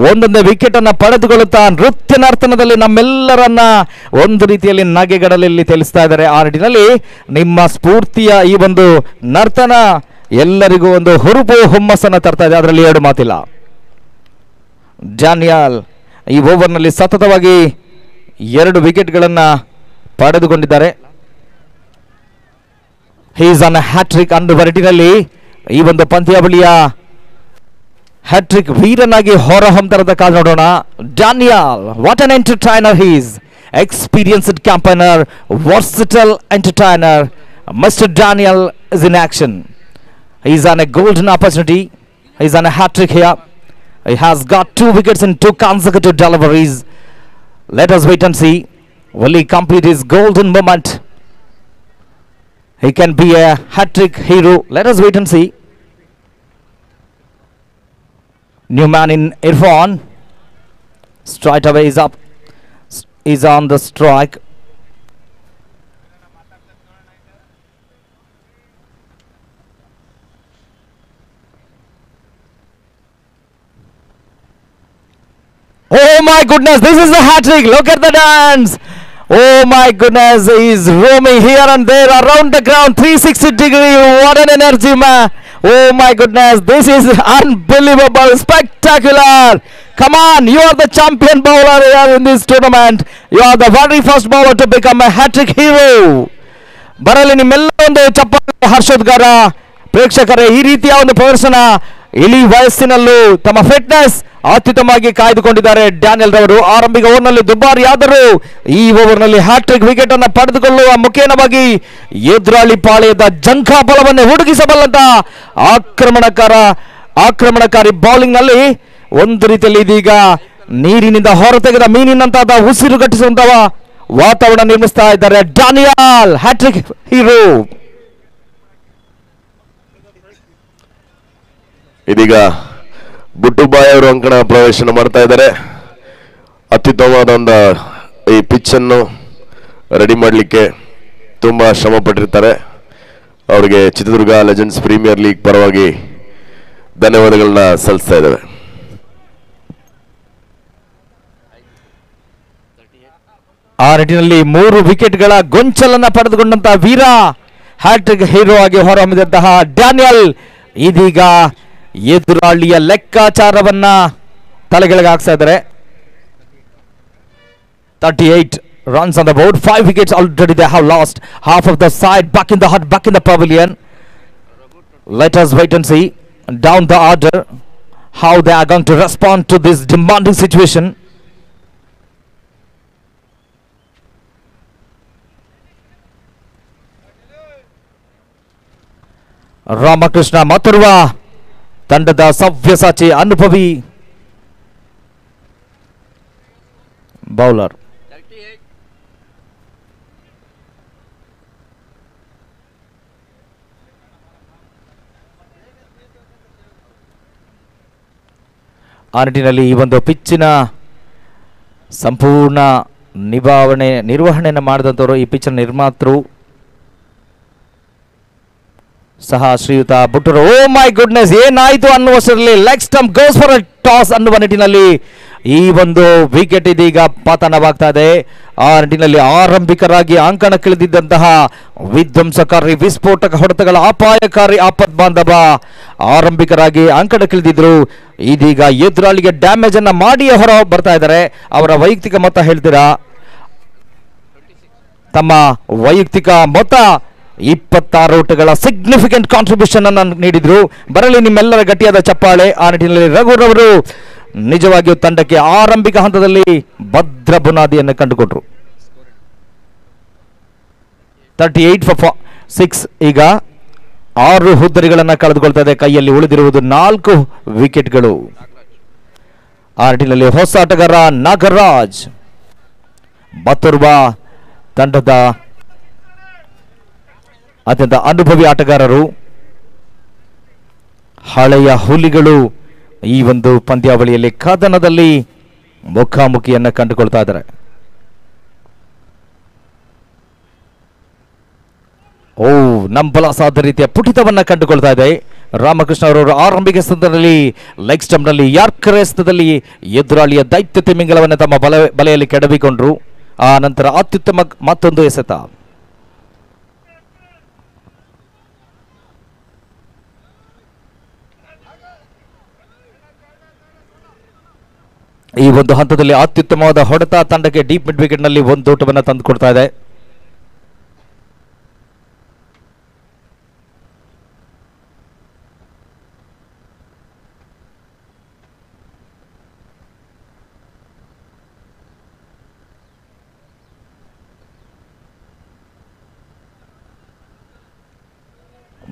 Speaker 2: ಒಂದೊಂದು ವಿಕೆಟ್ ಅನ್ನು ಪಡೆದುಕೊಳ್ಳುತ್ತಾ ನೃತ್ಯ ನರ್ತನದಲ್ಲಿ ನಮ್ಮೆಲ್ಲರನ್ನ ಒಂದು ರೀತಿಯಲ್ಲಿ ನಗೆಗಡಲಲ್ಲಿ ತಿಳಿಸ್ತಾ ಇದ್ದಾರೆ. ಆ ನಿಟ್ಟಿನಲ್ಲಿ ನಿಮ್ಮ ಸ್ಫೂರ್ತಿಯ ಈ ಒಂದು ನರ್ತನ ಎಲ್ಲರಿಗೂ ಒಂದು ಹುರುಪು ಹುಮ್ಮಸ್ಸನ್ನು ತರ್ತಾ ಇದೆ, ಅದರಲ್ಲಿ ಎರಡು ಮಾತಿಲ್ಲ. ಡ್ಯಾನಿಯಲ್ ಈ ಓವರ್ನಲ್ಲಿ ಸತತವಾಗಿ 2 ವಿಕೆಟ್ಗಳನ್ನು ಪಡೆದುಕೊಂಡಿದ್ದಾರೆ. ಹೀಸ್ ಆನ್ ಹ್ಯಾಟ್ರಿಕ್ ಅನ್ನುವ ನಿಟ್ಟಿನಲ್ಲಿ ಈ ಒಂದು ಪಂದ್ಯಾವಳಿಯ ಹ್ಯಾಟ್ರಿಕ್ ವೀರನಾಗಿ ಹೊರಹೊಮ್ಮತರದ ಕಾಲ ನೋಡೋಣ. Daniel, what an entertainer he's, experienced campaigner, versatile entertainer. Mister Daniel is in action. He is on a golden opportunity. He is on a hat-trick here. He has got 2 wickets in 2 consecutive deliveries. Let us wait and see. Will he complete his golden moment? He can be a hat-trick hero. Let us wait and see. New man in Irfan. Straight away is up. Is on the strike. Oh my goodness, this is a hat-trick. Look at the dance. Oh my goodness, he's roaming here and there around the ground, 360 degree. What an energy, man. Oh my goodness, this is unbelievable, spectacular. Come on, you are the champion bowler here in this tournament. You are the very first bowler to become a hat-trick hero. ಬರಲಿ ನಿಮ್ಮೆಲ್ಲ ಒಂದು ಚಪ್ಪಾಳೆ ಹರ್ಷೋದ್ಗಾರ. ಪ್ರೇಕ್ಷಕರೇ, ಈ ರೀತಿಯ ಒಂದು ಪ್ರದರ್ಶನ ಇಳಿ ವಯಸ್ಸಿನಲ್ಲೂ ತಮ್ಮ ಫಿಟ್ನೆಸ್ ಅತ್ಯುತ್ತಮವಾಗಿ ಕಾಯ್ದುಕೊಂಡಿದ್ದಾರೆ ಡ್ಯಾನಿಯಲ್ ರವರು. ಆರಂಭಿಕ ಓವರ್ನಲ್ಲಿ ದುಬಾರಿಯಾದರೂ ಈ ಓವರ್ನಲ್ಲಿ ಹ್ಯಾಟ್ರಿಕ್ ವಿಕೆಟ್ ಅನ್ನು ಪಡೆದುಕೊಳ್ಳುವ ಮುಖೇನವಾಗಿ ಎದುರಾಳಿ ಪಾಳೆಯದ ಜಂಘಾಬಲವನ್ನು ಹುಡುಗಿಸಬಲ್ಲಂತ ಆಕ್ರಮಣಕಾರಿ ಬೌಲಿಂಗ್ ನಲ್ಲಿ ಒಂದು ರೀತಿಯಲ್ಲಿ ಇದೀಗ ನೀರಿನಿಂದ ಹೊರತೆಗೆದ ಮೀನಿನಂತಾದ ಉಸಿರುಗಟ್ಟಿಸುವಂತಹ ವಾತಾವರಣ ನಿರ್ಮಿಸ್ತಾ ಇದ್ದಾರೆ ಡ್ಯಾನಿಯಲ್, ಹ್ಯಾಟ್ರಿಕ್ ಹೀರೋ.
Speaker 1: ಇದೀಗ ಬುಟ್ಟುಬಾಯ್ ಅವರು ಅಂಕಣ ಪ್ರವೇಶನ ಮಾಡ್ತಾ ಇದ್ದಾರೆ. ಅತ್ಯುತ್ತಮವಾದ ಒಂದು ಈ ಪಿಚ್ ಅನ್ನು ರೆಡಿ ಮಾಡಲಿಕ್ಕೆ ತುಂಬಾ ಶ್ರಮ ಪಟ್ಟಿರ್ತಾರೆ. ಅವರಿಗೆ ಚಿತ್ರದುರ್ಗ ಲೆಜೆಂಡ್ಸ್ ಪ್ರೀಮಿಯರ್ ಲೀಗ್ ಪರವಾಗಿ ಧನ್ಯವಾದಗಳನ್ನ ಸಲ್ಲಿಸ್ತಾ ಇದ್ದೇವೆ.
Speaker 2: ಆ ನಿಟ್ಟಿನಲ್ಲಿ 3 ವಿಕೆಟ್ಗಳ ಗೊಂಚಲನ್ನ ಪಡೆದುಕೊಂಡಂತಹ ವೀರ ಹ್ಯಾಟ್ರಿಕ್ ಹೀರೋ ಆಗಿ ಹೊರಹೊಮ್ಮಿದಂತಹ ಡ್ಯಾನಿಯಲ್ ಇದೀಗ ಎದುರಾಳಿಯ ಲೆಕ್ಕಾಚಾರವನ್ನ ತಲೆಗೆಳಗೆ ಹಾಕ್ತಾ ಇದ್ದಾರೆ. 38 runs on the board, 5 wickets already they have lost. Half of the side back in the hut, back in the pavilion. Let us wait and see down the order how they are going to respond to this demanding situation. Ramakrishna ಮತ್ತೋರ್ವ ತಂಡದ ಸವ್ಯಸಾಚಿ ಅನುಭವಿ bowler. ಆ ನಿಟ್ಟಿನಲ್ಲಿ ಈ ಒಂದು ಪಿಚ್ಚಿನ ಸಂಪೂರ್ಣ ನಿರ್ವಹಣೆಯನ್ನು ಮಾಡಿದಂಥವರು ಈ ಪಿಚ್ಚಿನ ನಿರ್ಮಾತೃ ಸಹ ಶ್ರೀಯುತ ಬುಟ್ಟರು. ಓ ಮೈ ಗುಡ್ನೆಸ್, ಏನಾಯಿತು ಅನ್ನುವಷ್ಟರಲ್ಲಿ leg stump goes for a toss ಅನ್ನುವ ನಿಟ್ಟಿನಲ್ಲಿ ಈ ಒಂದು ವಿಕೆಟ್ ಇದೀಗ ಪತನವಾಗ್ತಾ ಇದೆ. ಆ ನಿಟ್ಟಿನಲ್ಲಿ ಆರಂಭಿಕರಾಗಿ ಅಂಕಣಕ್ಕಿಳಿದಿದ್ದಂತಹ ವಿಧ್ವಂಸಕಾರಿ ವಿಸ್ಫೋಟಕ ಹೊಡೆತಗಳ ಅಪಾಯಕಾರಿ ಆಪತ್ ಬಾಂಧವ ಆರಂಭಿಕರಾಗಿ ಅಂಕಣಕ್ಕಿಳಿದಿದ್ರು. ಇದೀಗ ಎದುರಾಳಿಗೆ ಡ್ಯಾಮೇಜ್ ಅನ್ನ ಮಾಡಿ ಹೊರ ಬರ್ತಾ ಇದ್ದಾರೆ. ಅವರ ವೈಯಕ್ತಿಕ ಮೊತ್ತ ಹೇಳ್ತೀರಾ? ತಮ್ಮ ವೈಯಕ್ತಿಕ ಮೊತ್ತ 26 ಓಟಗಳ ಸಿಗ್ನಿಫಿಕೆಂಟ್ ಕಾಂಟ್ರಿಬ್ಯೂಷನ್ ಅನ್ನು ನೀಡಿದ್ರು. ಬರಲಿ ನಿಮ್ಮೆಲ್ಲರ ಗಟ್ಟಿಯಾದ ಚಪ್ಪಾಳೆ. ಆ ನಿಟ್ಟಿನಲ್ಲಿ ರಘುರವರು ನಿಜವಾಗಿಯೂ ತಂಡಕ್ಕೆ ಆರಂಭಿಕ ಹಂತದಲ್ಲಿ ಭದ್ರ ಬುನಾದಿಯನ್ನು ಕಂಡುಕೊಂಡ್ರು. 38 for 6. ಈಗ 6 ಹುದ್ದರಿಗಳನ್ನು ಕಳೆದುಕೊಳ್ತಾ ಇದೆ. ಕೈಯಲ್ಲಿ ಉಳಿದಿರುವುದು 4 ವಿಕೆಟ್ಗಳು. ಆ ನಿಟ್ಟಿನಲ್ಲಿ ಹೊಸ ಆಟಗಾರ ನಾಗರಾಜ್ ಮತ್ತೋರ್ವ ತಂಡದ ಅತ್ಯಂತ ಅನುಭವಿ ಆಟಗಾರರು. ಹಳೆಯ ಹುಲಿಗಳು ಈ ಒಂದು ಪಂದ್ಯಾವಳಿಯಲ್ಲಿ ಕದನದಲ್ಲಿ ಮುಖಾಮುಖಿಯನ್ನು ಕಂಡುಕೊಳ್ತಾ ಇದ್ದಾರೆ. ನಂಬಲಾಸಾದ ರೀತಿಯ ಪುಟಿತವನ್ನ ಕಂಡುಕೊಳ್ತಾ ಇದೆ. ರಾಮಕೃಷ್ಣ ಅವರವರು ಆರಂಭಿಕ ಸಂದರ್ಭದಲ್ಲಿ ಲೆಗ್ ಸ್ಟಂಪ್ ನಲ್ಲಿ ಯಾರ್ಕರ್ ಎಸೆತದಲ್ಲಿ ಎದುರಾಳಿಯ ದೈತ್ಯ ತಿಮಿಂಗಲವನ್ನು ತಮ್ಮ ಬಲೆಯಲ್ಲಿ ಕೆಡವಿಕೊಂಡ್ರು. ಆ ನಂತರ ಅತ್ಯುತ್ತಮ ಮತ್ತೊಂದು ಎಸೆತ. ಈ ಒಂದು ಹಂತದಲ್ಲಿ ಅತ್ಯುತ್ತಮವಾದ ಹೊಡೆತ ತಂಡಕ್ಕೆ ಡೀಪ್ ಮಿಡ್ ವಿಕೆಟ್ ನಲ್ಲಿ ಒಂದು ಓಟವನ್ನು ತಂದುಕೊಡ್ತಾ ಇದೆ.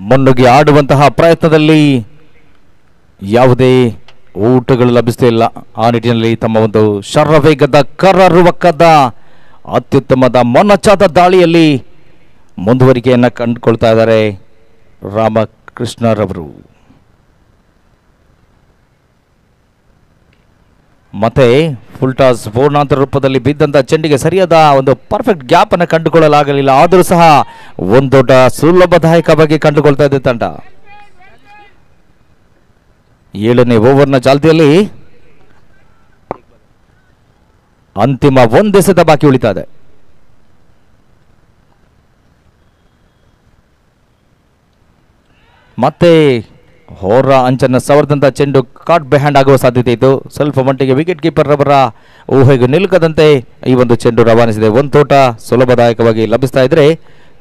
Speaker 2: ಮುನ್ನುಗ್ಗಿ ಆಡುವಂತಹ ಪ್ರಯತ್ನದಲ್ಲಿ ಯಾವುದೇ ಊಟಗಳು ಲಭಿಸ್ತಾ ಇಲ್ಲ. ಆ ನಿಟ್ಟಿನಲ್ಲಿ ತಮ್ಮ ಒಂದು ಶರವೇಗದ ಕರರುವಕ್ಕದ ಅತ್ಯುತ್ತಮದ ಮೊನಚಾದ ದಾಳಿಯಲ್ಲಿ ಮುಂದುವರಿಕೆಯನ್ನು ಕಂಡುಕೊಳ್ತಾ ಇದ್ದಾರೆ ರಾಮಕೃಷ್ಣರವರು. ಮತ್ತೆ ಫುಲ್ ಟಾಸ್ ಪೂರ್ಣಾಂತರ ರೂಪದಲ್ಲಿ ಬಿದ್ದಂತ ಚೆಂಡಿಗೆ ಸರಿಯಾದ ಒಂದು ಪರ್ಫೆಕ್ಟ್ ಗ್ಯಾಪ್ ಅನ್ನು ಕಂಡುಕೊಳ್ಳಲಾಗಲಿಲ್ಲ. ಆದರೂ ಸಹ ಒಂದು ದೊಡ್ಡ ಸುಲಭದಾಯಕವಾಗಿ ಕಂಡುಕೊಳ್ತಾ ಇದೆ ತಂಡ. 7ನೇ ಓವರ್ನ ಚಾಲ್ತಿಯಲ್ಲಿ ಅಂತಿಮ ಒಂದೆಸೆತ ಬಾಕಿ ಉಳಿತಾ ಇದೆ. ಮತ್ತೆ ಹೊರ ಅಂಚನ್ನು ಸವರದಂತ ಚೆಂಡು ಕಾಟ್ ಬಿಹ್ಯಾಂಡ್ ಆಗುವ ಸಾಧ್ಯತೆ ಇತ್ತು. ಸ್ವಲ್ಪ ಮಟ್ಟಿಗೆ ವಿಕೆಟ್ ಕೀಪರ್ ರವರ ಊಹೆಗೂ ನಿಲುಕದಂತೆ ಈ ಒಂದು ಚೆಂಡು ರವಾನಿಸಿದೆ. ಒಂದು ತೋಟ ಸುಲಭದಾಯಕವಾಗಿ ಲಭಿಸ್ತಾ ಇದ್ರೆ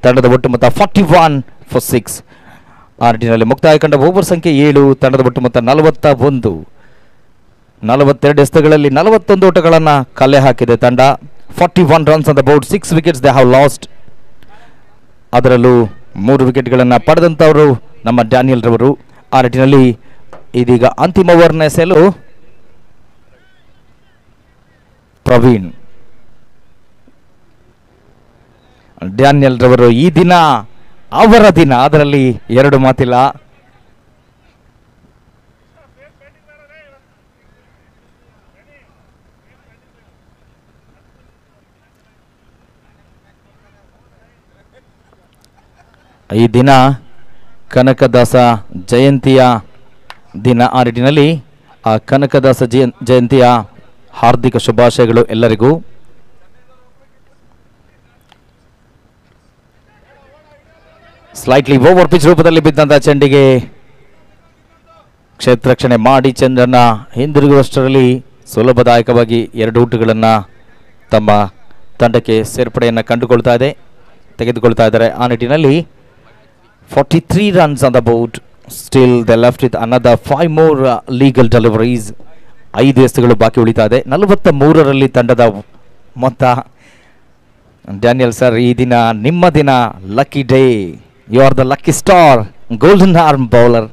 Speaker 2: ತಂಡದ ಒಟ್ಟು ಮೊತ್ತ 41 for 6. ಆ ನಿಟ್ಟಿನಲ್ಲಿ ಮುಕ್ತಾಯ ಕಂಡ ಓವರ್ ಸಂಖ್ಯೆ 7. ತಂಡದ ಒಟ್ಟು ಮೊತ್ತ 41. 42 ಎಸೆತಗಳಲ್ಲಿ 41 ಓಟಗಳನ್ನು ಕಲೆ ಹಾಕಿದೆ ತಂಡ. 41 runs on the board, 6 wickets they have lost. ಅದರಲ್ಲೂ 3 ವಿಕೆಟ್ಗಳನ್ನು ಪಡೆದಂತವರು ನಮ್ಮ ಡ್ಯಾನಿಯಲ್ ರವರು. ಆ ನಿಟ್ಟಿನಲ್ಲಿ ಇದೀಗ ಅಂತಿಮ ಓವರ್ನ ಎಸೆಯಲು ಪ್ರವೀಣ್. ಡ್ಯಾನಿಯಲ್ ರವರು ಈ ದಿನ ಅವರ ದಿನ, ಅದರಲ್ಲಿ ಎರಡು ಮಾತಿಲ್ಲ. ಈ ದಿನ ಕನಕದಾಸ ಜಯಂತಿಯ ದಿನ. ಆ ನಿಟ್ಟಿನಲ್ಲಿ ಆ ಕನಕದಾಸ ಜಯಂತಿಯ ಹಾರ್ದಿಕ ಶುಭಾಶಯಗಳು ಎಲ್ಲರಿಗೂ. ಸ್ಲೈಟ್ಲಿ ಓವರ್ ಪಿಚ್ ರೂಪದಲ್ಲಿ ಬಿದ್ದಂತಹ ಚೆಂಡಿಗೆ ಕ್ಷೇತ್ರರಕ್ಷಣೆ ಮಾಡಿ ಚೆಂಡನ್ನು ಹಿಂದಿರುಗುವಷ್ಟರಲ್ಲಿ ಸುಲಭದಾಯಕವಾಗಿ 2 ಔಟುಗಳನ್ನು ತಮ್ಮ ತಂಡಕ್ಕೆ ಸೇರ್ಪಡೆಯನ್ನು ತೆಗೆದುಕೊಳ್ತಾ ಇದ್ದಾರೆ. ಆ ನಿಟ್ಟಿನಲ್ಲಿ 43 runs on the board. Still they left with another 5 more legal deliveries. 5 ಎಸೆತಗಳು ಬಾಕಿ ಉಳಿತಾ ಇದೆ. 43ರಲ್ಲಿ ತಂಡದ ಮೊತ್ತ. ಡ್ಯಾನಿಯಲ್ ಸರ್, ಈ ದಿನ ನಿಮ್ಮ ದಿನ, lucky day. You are the lucky star, golden arm bowler.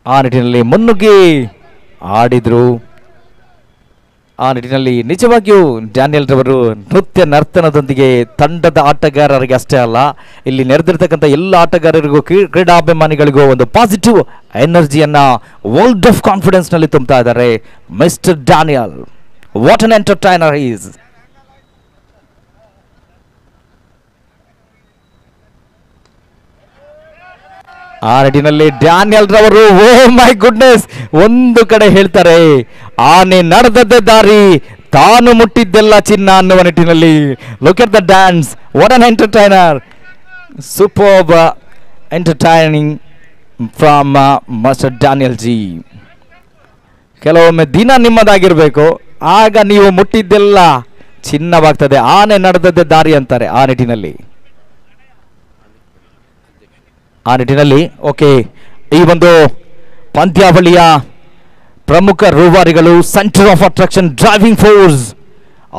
Speaker 2: ಆ ನಿಟ್ಟಿನಲ್ಲಿ ಮುನ್ನುಗ್ಗಿ ಆಡಿದ್ರು. ಆ ನಿಟ್ಟಿನಲ್ಲಿ ನಿಜವಾಗಿಯೂ ಡ್ಯಾನಿಯಲ್ ರವರು ನೃತ್ಯ ನರ್ತನದೊಂದಿಗೆ ತಂಡದ ಆಟಗಾರರಿಗೆ ಅಷ್ಟೇ ಅಲ್ಲ, ಇಲ್ಲಿ ನೆರೆದಿರ್ತಕ್ಕಂಥ ಎಲ್ಲ ಆಟಗಾರರಿಗೂ ಕ್ರೀಡಾಭಿಮಾನಿಗಳಿಗೂ ಒಂದು ಪಾಸಿಟಿವ್ ಎನರ್ಜಿಯನ್ನ, ವರ್ಲ್ಡ್ ಆಫ್ ಕಾನ್ಫಿಡೆನ್ಸ್ ನಲ್ಲಿ ತುಂಬುತ್ತಾ ಇದ್ದಾರೆ mister Daniel. What an entertainer is. ಆ ನಿಟ್ಟಿನಲ್ಲಿ ಡ್ಯಾನಿಯಲ್ ರವರು ಓ ಮೈ ಗುಡ್ನೆಸ್ ಒಂದು ಕಡೆ ಹೇಳ್ತಾರೆ, ಆನೆ ನಡೆದದ್ದೇ ದಾರಿ ತಾನು ಮುಟ್ಟಿದ್ದೆಲ್ಲ ಚಿನ್ನ ಅನ್ನುವ ನಿಟ್ಟಿನಲ್ಲಿ. Look at the dance, what an entertainer, superb entertaining from master Daniel G. ಕೆಲವೊಮ್ಮೆ ದಿನ ನಿಮ್ಮದಾಗಿರ್ಬೇಕು, ಆಗ ನೀವು ಮುಟ್ಟಿದ್ದೆಲ್ಲ ಚಿನ್ನವಾಗ್ತದೆ. ಆನೆ ನಡೆದದ್ದೇ ದಾರಿ ಅಂತಾರೆ ಆ ನಿಟ್ಟಿನಲ್ಲಿ. ಓಕೆ, ಈ ಒಂದು ಪಂದ್ಯಾವಳಿಯ ಪ್ರಮುಖ ರೂವಾರಿಗಳು, centre of attraction, driving force,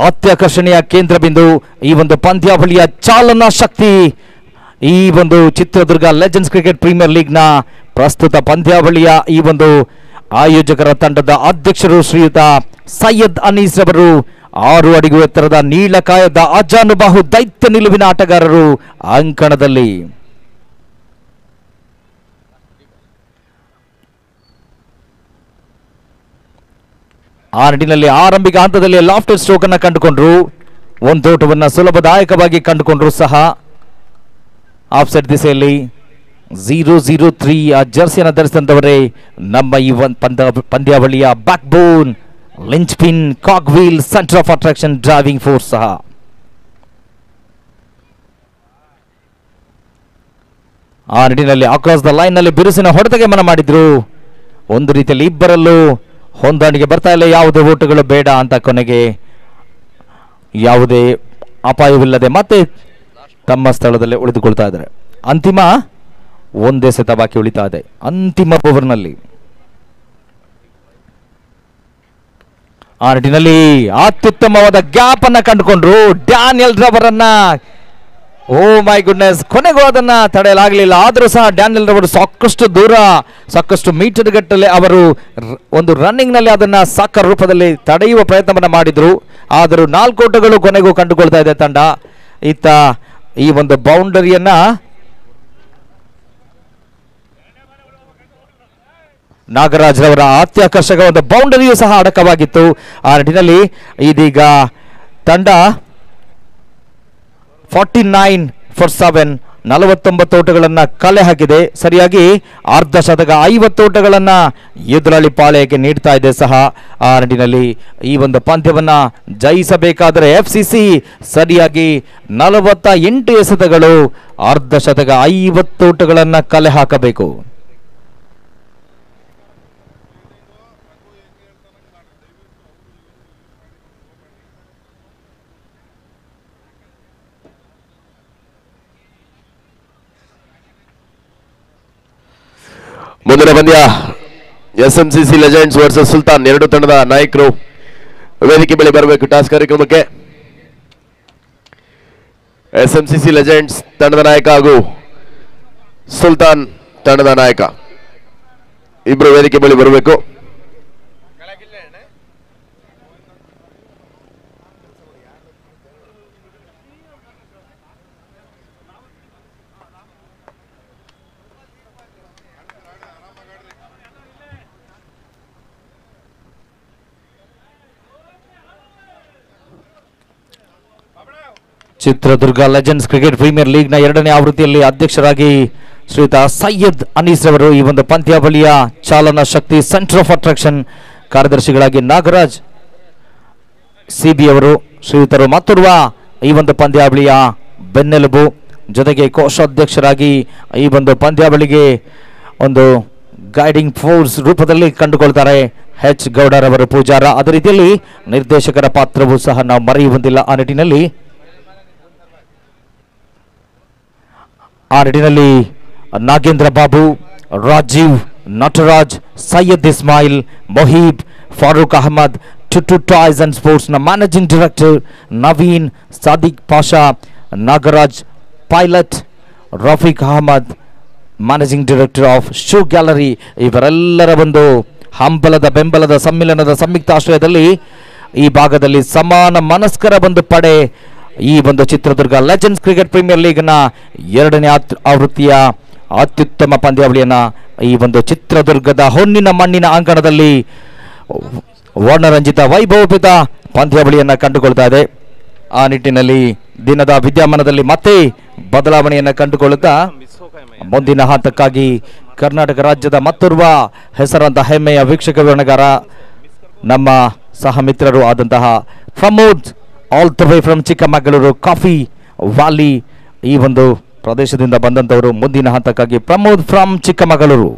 Speaker 2: ಅತ್ಯಾಕರ್ಷಣೆಯ ಕೇಂದ್ರ ಬಿಂದು, ಈ ಒಂದು ಪಂದ್ಯಾವಳಿಯ ಚಾಲನಾ ಶಕ್ತಿ, ಈ ಒಂದು ಚಿತ್ರದುರ್ಗ ಲೆಜೆಂಡ್ಸ್ ಕ್ರಿಕೆಟ್ ಪ್ರೀಮಿಯರ್ ಲೀಗ್ನ ಪ್ರಸ್ತುತ ಪಂದ್ಯಾವಳಿಯ ಈ ಒಂದು ಆಯೋಜಕರ ತಂಡದ ಅಧ್ಯಕ್ಷರು ಶ್ರೀಯುತ ಸೈಯದ್ ಅನೀಸ್ ರವರು, 6 ಅಡಿ ಎತ್ತರದ ನೀಳಕಾಯದ ಅಜಾನುಬಾಹು ದೈತ್ಯ ನಿಲುವಿನ ಆಟಗಾರರು ಅಂಕಣದಲ್ಲಿ. ಆ ನಿಟ್ಟಿನಲ್ಲಿ ಆರಂಭಿಕ ಹಂತದಲ್ಲಿ ಲಾಫ್ಟರ್ ಸ್ಟ್ರೋಕ್ ಅನ್ನು ಕಂಡುಕೊಂಡ್ರು, ಒಂದು ಓಟವನ್ನು ಸುಲಭದಾಯಕವಾಗಿ ಕಂಡುಕೊಂಡ್ರು ಸಹ. ಆಫ್ಸೆಟ್ ದಿಸೆಯಲ್ಲಿ 0-0-3 ಆ ಜರ್ಸಿಯನ್ನು ಧರಿಸಿದಂಥವರೇ ನಮ್ಮ ಈ ಪಂದ್ಯಾವಳಿಯ backbone, linchpin, cogwheel, centre of attraction, driving force ಸಹ. ಆ ನಿಟ್ಟಿನಲ್ಲಿ ಅಕ್ರಾಸ್ ದ ಲೈನ್ ನಲ್ಲಿ ಬಿರುಸಿನ ಹೊಡೆತಕ್ಕೆ ಮನ ಮಾಡಿದ್ರು. ಒಂದು ರೀತಿಯಲ್ಲಿ ಇಬ್ಬರಲ್ಲೂ ಹೊಂದಾಣಿಕೆ ಬರ್ತಾ ಇಲ್ಲ, ಯಾವುದೇ ಓಟುಗಳು ಬೇಡ ಅಂತ ಕೊನೆಗೆ ಯಾವುದೇ ಅಪಾಯವಿಲ್ಲದೆ ಮತ್ತೆ ತಮ್ಮ ಸ್ಥಳದಲ್ಲಿ ಉಳಿದುಕೊಳ್ತಾ ಇದ್ದಾರೆ. ಅಂತಿಮ ಒಂದೇ ಸೆತ ಬಾಕಿ ಉಳಿತಾ ಇದೆ ಅಂತಿಮ ಓವರ್ನಲ್ಲಿ. ಆ ನಿಟ್ಟಿನಲ್ಲಿ ಅತ್ಯುತ್ತಮವಾದ ಗ್ಯಾಪ್ ಅನ್ನ ಕಂಡುಕೊಂಡ್ರು ಡ್ಯಾನಿಯಲ್ ರವರನ್ನ. ಓ ಮೈ ಗುಡ್ನೆಸ್, ಕೊನೆಗೂ ಅದನ್ನ ತಡೆಯಲಾಗಲಿಲ್ಲ. ಆದರೂ ಸಹ ಡ್ಯಾನಿಯಲ್ ರವರು ಸಾಕಷ್ಟು ದೂರ, ಸಾಕಷ್ಟು ಮೀಟರ್ ಗಟ್ಟಲೆ ಅವರು ಒಂದು ರನ್ನಿಂಗ್ ನಲ್ಲಿ ಅದನ್ನ ಸಾಕರ್ ರೂಪದಲ್ಲಿ ತಡೆಯುವ ಪ್ರಯತ್ನವನ್ನ ಮಾಡಿದ್ರು. ಆದರೂ 4 ಓಟಗಳು ಕೊನೆಗೂ ಕಂಡುಕೊಳ್ತಾ ಇದೆ ತಂಡ. ಇತ್ತ ಈ ಒಂದು ಬೌಂಡರಿಯನ್ನ ನಾಗರಾಜ್ ರವರ ಅತ್ಯಾಕರ್ಷಕ ಒಂದು ಬೌಂಡರಿಯೂ ಸಹ ಅಡಕವಾಗಿತ್ತು. ಆ ನಿಟ್ಟಿನಲ್ಲಿ ಇದೀಗ ತಂಡ 49 for 7, 49 ಓಟಗಳನ್ನ ಕಲೆ ಹಾಕಿದೆ. ಸರಿಯಾಗಿ ಅರ್ಧ ಶತಕ 50 ಓಟಗಳನ್ನ ಎದುರಾಳಿ ಪಾಳೆಯಕ್ಕೆ ನೀಡ್ತಾ ಇದೆ ಸಹ. ಆ ನಿಟ್ಟಿನಲ್ಲಿ ಈ ಒಂದು ಪಂದ್ಯವನ್ನ ಜಯಿಸಬೇಕಾದರೆ FCC ಸರಿಯಾಗಿ 48 ಎಸೆತಗಳು, ಅರ್ಧ ಶತಕ 50 ಓಟಗಳನ್ನ ಕಲೆ ಹಾಕಬೇಕು.
Speaker 1: ಮುಂದಿನ ಪಂದ್ಯ SMCC ಲೆಜೆಂಡ್ಸ್ ವರ್ಸಸ್ ಸುಲ್ತಾನ್. 2 ತಂಡದ ನಾಯಕರು ವೇದಿಕೆ ಬಳಿ ಬರಬೇಕು ಟಾಸ್ ಕಾರ್ಯಕ್ರಮಕ್ಕೆ. SMCC ಲೆಜೆಂಡ್ಸ್ ತಂಡದ ನಾಯಕ ಹಾಗೂ ಸುಲ್ತಾನ್ ತಂಡದ ನಾಯಕ ಇಬ್ರು ವೇದಿಕೆ ಬಳಿ ಬರಬೇಕು.
Speaker 2: ಚಿತ್ರದುರ್ಗ ಲೆಜೆಂಡ್ಸ್ ಕ್ರಿಕೆಟ್ ಪ್ರೀಮಿಯರ್ ಲೀಗ್ನ 2ನೇ ಆವೃತ್ತಿಯಲ್ಲಿ ಅಧ್ಯಕ್ಷರಾಗಿ ಶ್ರೀಯುತ ಸೈಯದ್ ಅನೀಸ್ ರವರು, ಈ ಒಂದು ಪಂದ್ಯಾವಳಿಯ ಚಾಲನಾ ಶಕ್ತಿ, ಸೆಂಟರ್ ಆಫ್ ಅಟ್ರಾಕ್ಷನ್ ಕಾರ್ಯದರ್ಶಿಗಳಾಗಿ ನಾಗರಾಜ್ CB ಅವರು, ಶ್ರೀಯುತರು ಮತ್ತೋರ್ವ ಈ ಒಂದು ಪಂದ್ಯಾವಳಿಯ ಬೆನ್ನೆಲುಬು, ಜೊತೆಗೆ ಕೋಶಾಧ್ಯಕ್ಷರಾಗಿ ಈ ಒಂದು ಪಂದ್ಯಾವಳಿಗೆ ಒಂದು ಗೈಡಿಂಗ್ ಫೋರ್ಸ್ ರೂಪದಲ್ಲಿ ಕಂಡುಕೊಳ್ತಾರೆ H ಗೌಡರವರು ಪೂಜಾರ. ಅದೇ ರೀತಿಯಲ್ಲಿ ನಿರ್ದೇಶಕರ ಪಾತ್ರವೂ ಸಹ ನಾವು ಮರೆಯುವಂತಿಲ್ಲ. ಆ ನಿಟ್ಟಿನಲ್ಲಿ Nagendra Babu, Rajeev, Nataraj, Syed Ismail, Moheeb, Farooq Ahmed, Tutu toys and sports ನ managing director Naveen, Sadiq Pasha, Nagaraj pilot, Rafiq Ahmed, managing director of shoe gallery, ಇವರೆಲ್ಲರ ಒಂದು ಹಂಬಲದ ಬೆಂಬಲದ ಸಮ್ಮಿಲನದ ಸಂಯುಕ್ತಾಶ್ರಯದಲ್ಲಿ ಈ ಭಾಗದಲ್ಲಿ ಸಮಾನ ಮನಸ್ಕರ ಒಂದು ಪಡೆ ಈ ಒಂದು ಚಿತ್ರದುರ್ಗ ಲೆಜೆಂಡ್ಸ್ ಕ್ರಿಕೆಟ್ ಪ್ರೀಮಿಯರ್ ಲೀಗ್ನ 2ನೇ ಆವೃತ್ತಿಯ ಅತ್ಯುತ್ತಮ ಪಂದ್ಯಾವಳಿಯನ್ನ ಈ ಒಂದು ಚಿತ್ರದುರ್ಗದ ಹೊನ್ನಿನ ಮಣ್ಣಿನ ಅಂಕಣದಲ್ಲಿ ವರ್ಣರಂಜಿತ ವೈಭವೋಪೇತ ಪಂದ್ಯಾವಳಿಯನ್ನ ಕಂಡುಕೊಳ್ತಾ ಇದೆ. ಆ ನಿಟ್ಟಿನಲ್ಲಿ ದಿನದ ವಿದ್ಯಮಾನದಲ್ಲಿ ಮತ್ತೆ ಬದಲಾವಣೆಯನ್ನು ಕಂಡುಕೊಳ್ಳುತ್ತಾ ಮುಂದಿನ ಹಂತಕ್ಕಾಗಿ ಕರ್ನಾಟಕ ರಾಜ್ಯದ ಮತ್ತೋರ್ವ ಹೆಸರಾಂತ ಹೆಮ್ಮೆಯ ವೀಕ್ಷಕ ವಿವರಣೆಗಾರ ನಮ್ಮ ಸಹ ಮಿತ್ರರು ಆದಂತಹ Pramod all the way from Chikkamagaluru coffee valley ಈ ಒಂದು ಪ್ರದೇಶದಿಂದ ಬಂದಂತವರು ಮುಂದಿನ ಹಂತಕ್ಕಾಗಿ ಪ್ರಮೋದ್ ಫ್ರಮ್ ಚಿಕ್ಕಮಗಳೂರು.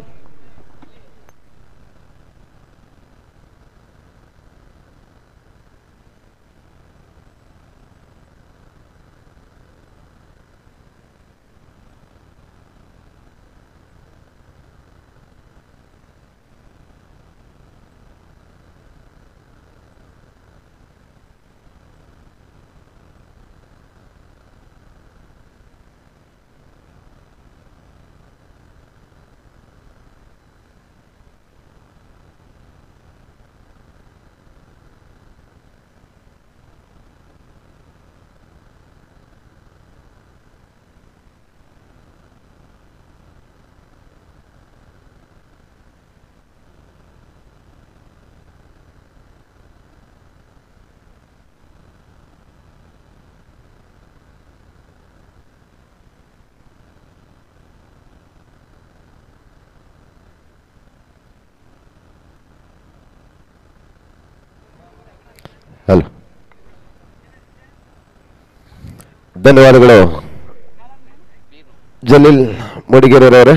Speaker 1: ಹಲೋ, ಧನ್ಯವಾದಗಳು ಜಲೀಲ್ ಮೂಡಿಗೆರೆಯವರೇ.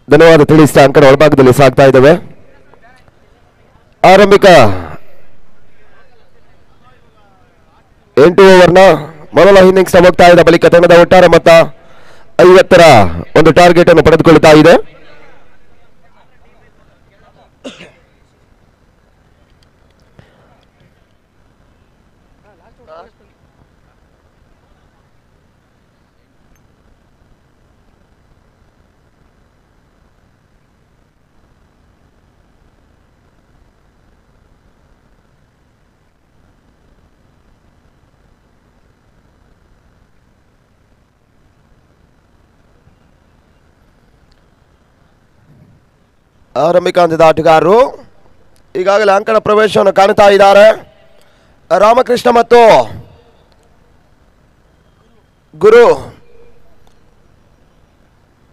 Speaker 1: ಧನ್ಯವಾದ ತಿಳಿಸ್ತಾ ಅಂಕಣ ಒಳಭಾಗದಲ್ಲಿ ಸಾಗ್ತಾ ಇದ್ದಾವೆ. ಆರಂಭಿಕ 8 ಓವರ್ನ ಮೊದಲ ಇನ್ನಿಂಗ್ಸ್ ಹೋಗ್ತಾ ಇದ್ದ ಬಳಿಕ ತಂಡದ ಒಟ್ಟಾರೆ ಮೊತ್ತ 50ರ ಒಂದು ಟಾರ್ಗೆಟ್ ಅನ್ನು ಪಡೆದುಕೊಳ್ಳುತ್ತಾ ಇದೆ. ಆರಂಭಿಕ ಹಂತದ ಆಟಗಾರರು ಈಗಾಗಲೇ ಅಂಕಣ ಪ್ರವೇಶವನ್ನು ಕಾಣುತ್ತಾ ಇದ್ದಾರೆ. ರಾಮಕೃಷ್ಣ ಮತ್ತು ಗುರು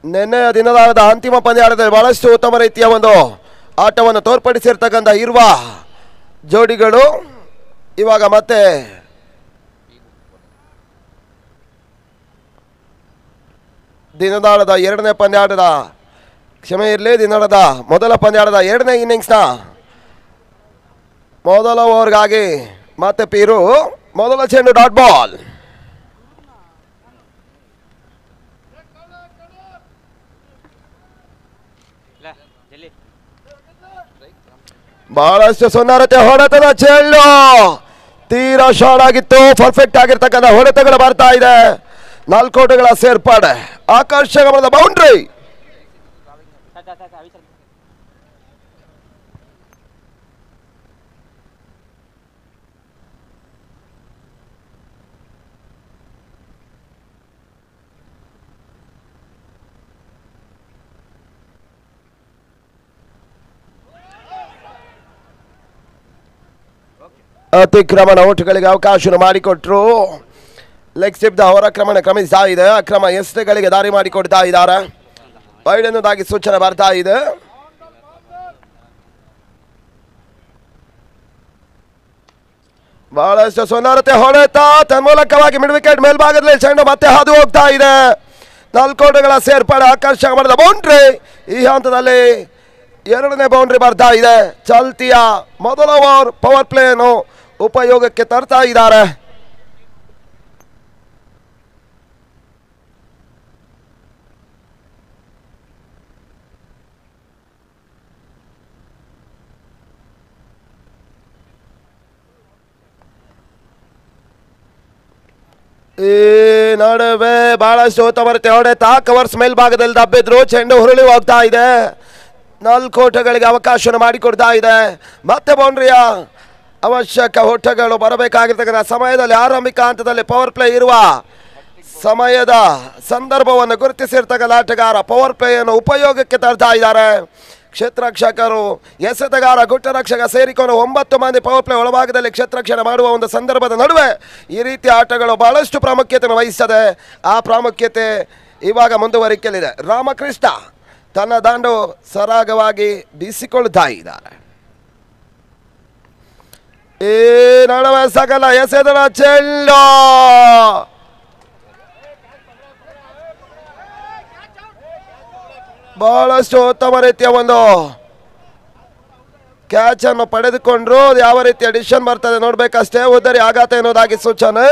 Speaker 1: ನಿನ್ನೆಯ ದಿನದ ಅಂತಿಮ ಪಂದ್ಯಾಟದಲ್ಲಿ ಬಹಳಷ್ಟು ಉತ್ತಮ ರೀತಿಯ ಒಂದು ಆಟವನ್ನು ತೋರ್ಪಡಿಸಿರ್ತಕ್ಕಂಥ ಇರುವ ಜೋಡಿಗಳು ಇವಾಗ ಮತ್ತೆ ದಿನದಾಳದ ಎರಡನೇ ಪಂದ್ಯಾಟದ ಕ್ಷಮೆ ಇರಲಿ ದಿನದ ಮೊದಲ ಪಂದ್ಯಾಟದ ಎರಡನೇ ಇನ್ನಿಂಗ್ಸ್ನ ಮೊದಲ ಓವರ್ಗಾಗಿ ಮತ್ತೆ ಪೀರು ಮೊದಲ ಚೆಂಡು ಡಾಟ್ ಬಾಲ್. ಬಹಳಷ್ಟು ಸುಂದರತೆ ಹೊಡೆತದ ಚೆಂಡು ತೀರಾ ಶಾರ್ಟ್ ಆಗಿತ್ತು. ಪರ್ಫೆಕ್ಟ್ ಆಗಿರ್ತಕ್ಕಂಥ ಹೊಡೆತಗಳು ಬರ್ತಾ ಇದೆ. 4 ಓಟಗಳ ಸೇರ್ಪಡೆ, ಆಕರ್ಷಕ ಬೌಂಡ್ರಿ. ಅತಿಕ್ರಮಣ ಓಟುಗಳಿಗೆ ಅವಕಾಶ ಮಾಡಿಕೊಟ್ರು. ಲೆಗ್ ಸ್ಟಿಪ್ ಹೊರಾಕ್ರಮಣ ಕ್ರಮಿಸ್ತಾ ಇದೆ. ಅಕ್ರಮ ಎಸ್ಟೆಗಳಿಗೆ ದಾರಿ ಮಾಡಿಕೊಡ್ತಾ ಇದ್ದಾರೆ. ವೈಡ್ ಎನ್ನುವುದಾಗಿ ಸೂಚನೆ ಬರ್ತಾ ಇದೆ. ಬಹಳಷ್ಟು ಸುಂದರತೆ ಹೊಡೆತ ತನ್ಮೂಲಕವಾಗಿ ಮಿಡ್ ವಿಕೆಟ್ ಮೇಲ್ಭಾಗದಲ್ಲಿ ಚೆಂಡು ಮತ್ತೆ ಹಾದು ಹೋಗ್ತಾ ಇದೆ. 4 ಓಟಗಳ ಸೇರ್ಪಡೆ, ಆಕರ್ಷಕ ಮಾಡಿದ ಬೌಂಡ್ರಿ. ಈ ಹಂತದಲ್ಲಿ ಎರಡನೇ ಬೌಂಡ್ರಿ ಬರ್ತಾ ಇದೆ. ಚಾಲ್ತಿಯ ಮೊದಲ ಓವರ್ ಪವರ್ ಪ್ಲೇಯನ್ನು ಉಪಯೋಗಕ್ಕೆ ತರ್ತಾ ಇದ್ದಾರೆ. ಈ ನಡುವೆ ಬಹಳಷ್ಟು ಉತ್ತಮ ರೀತಿ ಹೊಡೆತ ಕವರ್ಸ್ ಮೇಲ್ಭಾಗದಲ್ಲಿ ದಬ್ಬಿದ್ರು. ಚೆಂಡು ಹುರುಳಿ ಹೋಗ್ತಾ ಇದೆ. 4 ಓಟಗಳಿಗೆ ಅವಕಾಶ ಮಾಡಿಕೊಡ್ತಾ ಇದೆ. ಮತ್ತೆ ಬೌಂಡ್ರಿಯ ಅವಶ್ಯಕ ಓಟಗಳು ಬರಬೇಕಾಗಿರ್ತಕ್ಕಂಥ ಸಮಯದಲ್ಲಿ ಆರಂಭಿಕ ಹಂತದಲ್ಲಿ ಪವರ್ ಪ್ಲೇ ಇರುವ ಸಮಯದ ಸಂದರ್ಭವನ್ನು ಗುರುತಿಸಿರ್ತಕ್ಕಂಥ ಆಟಗಾರ ಪವರ್ ಪ್ಲೇಯನ್ನು ಉಪಯೋಗಕ್ಕೆ ತರ್ತಾ ಇದ್ದಾರೆ.
Speaker 3: ಕ್ಷೇತ್ರರಕ್ಷಕರು ಎಸೆತಗಾರ ಗುಟ್ಟರಕ್ಷಕ ಸೇರಿಕೊಂಡು 9 ಮಂದಿ ಪವರ್ ಪ್ಲೇ ಒಳಭಾಗದಲ್ಲಿ ಕ್ಷೇತ್ರರಕ್ಷಣೆ ಮಾಡುವ ಒಂದು ಸಂದರ್ಭದ ನಡುವೆ ಈ ರೀತಿಯ ಆಟಗಳು ಬಹಳಷ್ಟು ಪ್ರಾಮುಖ್ಯತೆಯನ್ನು ವಹಿಸ್ತದೆ. ಆ ಪ್ರಾಮುಖ್ಯತೆ ಇವಾಗ ಮುಂದುವರಿಕೆಯಲ್ಲಿದೆ. ರಾಮಕೃಷ್ಣ ತನ್ನ ದಾಂಡು ಸರಾಗವಾಗಿ ಬೀಸಿಕೊಳ್ತಾ ಇದ್ದಾರೆ. ಈ ನಡುವೆ ಸಕಲ ಎಸೆದರ ಚೆಂಡು ಬಹಳಷ್ಟು ಉತ್ತಮ ರೀತಿಯ ಒಂದು ಕ್ಯಾಚ್ ಅನ್ನು ಪಡೆದುಕೊಂಡ್ರು. ಯಾವ ರೀತಿಯ ಡಿಸಿಷನ್ ಬರ್ತದೆ ನೋಡ್ಬೇಕಷ್ಟೇ. ಉದ್ದರಿ ಆಘಾತ ಎನ್ನುವುದಾಗಿ ಸೂಚನೆ.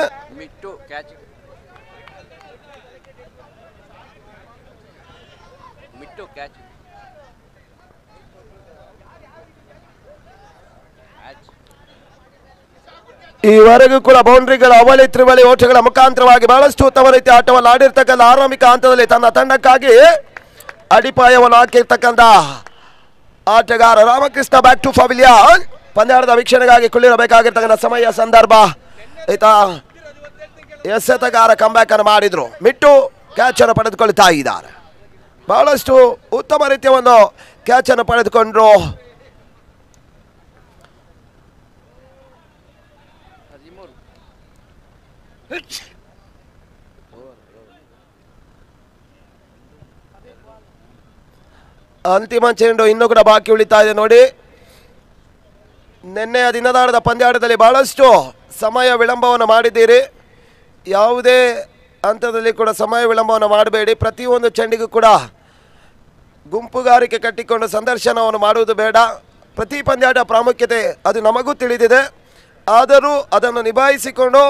Speaker 3: ಈವರೆಗೂ ಕೂಡ ಬೌಂಡ್ರಿಗಳ ಅವಳಿ ತ್ರಿವಳಿ ಓಟಗಳ ಮುಖಾಂತರವಾಗಿ ಬಹಳಷ್ಟು ಉತ್ತಮ ರೀತಿಯ ಆಟವನ್ನು ಆಡಿರ್ತಕ್ಕಂಥ ಆರಂಭಿಕ ಹಂತದಲ್ಲಿ ತನ್ನ ತಂಡಕ್ಕಾಗಿ ಅಡಿಪಾಯವನ್ನು ಹಾಕಿರ್ತಕ್ಕಂಥ ಆಟಗಾರ ರಾಮಕೃಷ್ಣ ಬ್ಯಾಕ್ ಟು ಪವಿಲಿಯನ್. ಪಂದ್ಯಾಟದ ವೀಕ್ಷಣೆಗಾಗಿ ಕುಳ್ಳಿರಬೇಕಾಗಿರ್ತಕ್ಕಂಥ ಸಮಯ ಸಂದರ್ಭ. ಈತ ಎಸೆತಗಾರ ಕಂಬ್ಯಾಕ್ ಅನ್ನು ಮಾಡಿದ್ರು. ಮಿಟ್ಟು ಕ್ಯಾಚ್ ಅನ್ನು ಪಡೆದುಕೊಳ್ತಾ ಇದ್ದಾರೆ. ಬಹಳಷ್ಟು ಉತ್ತಮ ರೀತಿಯ ಒಂದು ಕ್ಯಾಚ್ ಅನ್ನು ಪಡೆದುಕೊಂಡ್ರು. ಅಂತಿಮ ಚೆಂಡು ಇನ್ನೂ ಕೂಡ ಬಾಕಿ ಉಳಿತಾ ಇದೆ ನೋಡಿ. ನಿನ್ನೆಯ ದಿನದಾಟದ ಪಂದ್ಯಾಟದಲ್ಲಿ ಬಹಳಷ್ಟು ಸಮಯ ವಿಳಂಬವನ್ನು ಮಾಡಿದ್ದೀರಿ. ಯಾವುದೇ ಹಂತದಲ್ಲಿ ಕೂಡ ಸಮಯ ವಿಳಂಬವನ್ನು ಮಾಡಬೇಡಿ. ಪ್ರತಿಯೊಂದು ಚೆಂಡಿಗೂ ಕೂಡ ಗುಂಪುಗಾರಿಕೆ ಕಟ್ಟಿಕೊಂಡು ಸಂದರ್ಶನವನ್ನು ಮಾಡುವುದು ಬೇಡ. ಪ್ರತಿ ಪಂದ್ಯಾಟ ಪ್ರಾಮುಖ್ಯತೆ ಅದು ನಮಗೂ ತಿಳಿದಿದೆ. ಆದರೂ ಅದನ್ನು ನಿಭಾಯಿಸಿಕೊಂಡು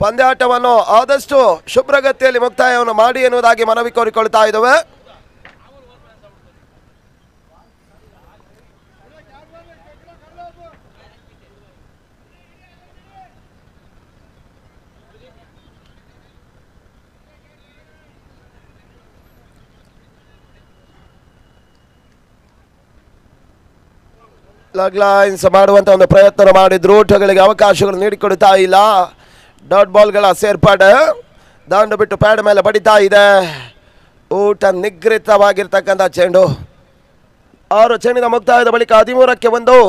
Speaker 3: ಪಂದ್ಯಾಟವನ್ನು ಆದಷ್ಟು ಶುಭ್ರಗತಿಯಲ್ಲಿ ಮುಕ್ತಾಯವನ್ನು ಮಾಡಿ ಎನ್ನುವುದಾಗಿ ಮನವಿ ಕೋರಿಕೊಳ್ತಾ ಇದ್ದೇವೆ. ಲೈನ್ಸ್ ಮಾಡುವಂತ ಒಂದು ಪ್ರಯತ್ನ ಮಾಡಿದ್ರು. ಊಟಗಳಿಗೆ ಅವಕಾಶಗಳು ನೀಡಿಕೊಡ್ತಾ ಇಲ್ಲ. ಡಾಟ್ ಬಾಲ್ಗಳ ಸೇರ್ಪಾಡು ದಾಂಡು ಬಿಟ್ಟು ಪ್ಯಾಡ್ ಮೇಲೆ ಬಡಿತಾ ಇದೆ. ಊಟ ನಿಗೃತವಾಗಿರ್ತಕ್ಕಂಥ ಚೆಂಡು. 6 ಚೆಂಡಿನ ಮುಕ್ತಾಯದ ಬಳಿಕ 13ಕ್ಕೆ 1.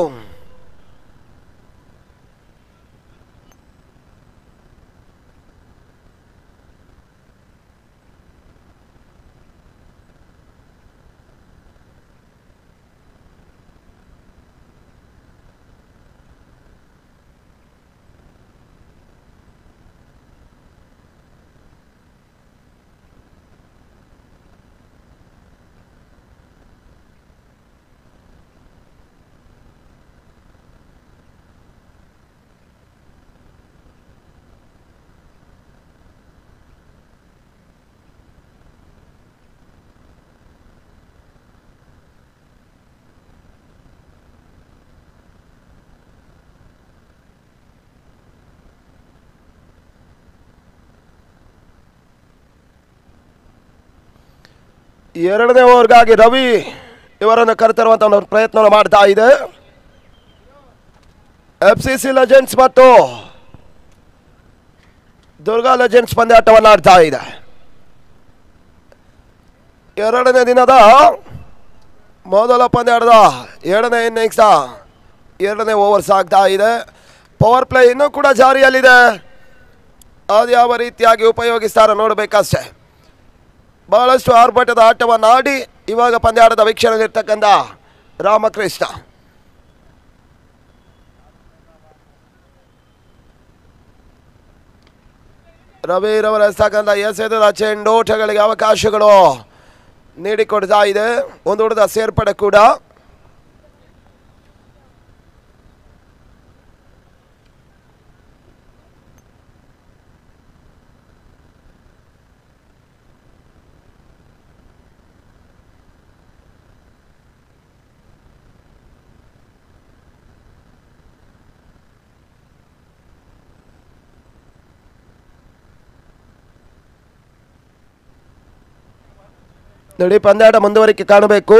Speaker 3: ಎರಡನೇ ಓವರ್ಗಾಗಿ ರವಿ ಇವರನ್ನು ಕರೆತರುವಂತ ಒಂದು ಪ್ರಯತ್ನವನ್ನು ಮಾಡ್ತಾ ಇದೆ. FCC ಲೆಜೆಂಡ್ಸ್ ಮತ್ತು ದುರ್ಗಾ ಲೆಜೆಂಡ್ಸ್ ಪಂದ್ಯಾಟವನ್ನು ಆಡ್ತಾ ಇದೆ. ಎರಡನೇ ದಿನದ ಮೊದಲ ಪಂದ್ಯಾಟದ 2ನೇ ಇನ್ನಿಂಗ್ಸ್ 2ನೇ ಓವರ್ ಸಾಗ್ತಾ ಇದೆ. ಪವರ್ ಪ್ಲೇ ಇನ್ನೂ ಕೂಡ ಜಾರಿಯಲ್ಲಿದೆ. ಅದು ಯಾವ ರೀತಿಯಾಗಿ ಉಪಯೋಗಿಸ್ತಾರ ನೋಡಬೇಕಷ್ಟೇ. ಬಹಳಷ್ಟು ಆರ್ಭಟದ ಆಟವನ್ನು ಆಡಿ ಇವಾಗ ಪಂದ್ಯಾಟದ ವೀಕ್ಷಣೆಯಲ್ಲಿರ್ತಕ್ಕಂಥ ರಾಮಕೃಷ್ಣ. ರವಿರವರ ಎಸ್ತಕ್ಕಂಥ ಎಸೆದ ಚೆಂಡು ಓಟಗಳಿಗೆ ಅವಕಾಶಗಳು ನೀಡಿಕೊಡ್ತಾ ಇದೆ. ಒಂದು ಹುಡುಗ ಸೇರ್ಪಡೆ ಕೂಡ. ನೋಡಿ ಪಂದ್ಯಾಟ ಮುಂದುವರಿಕೆ ಕಾಣಬೇಕು.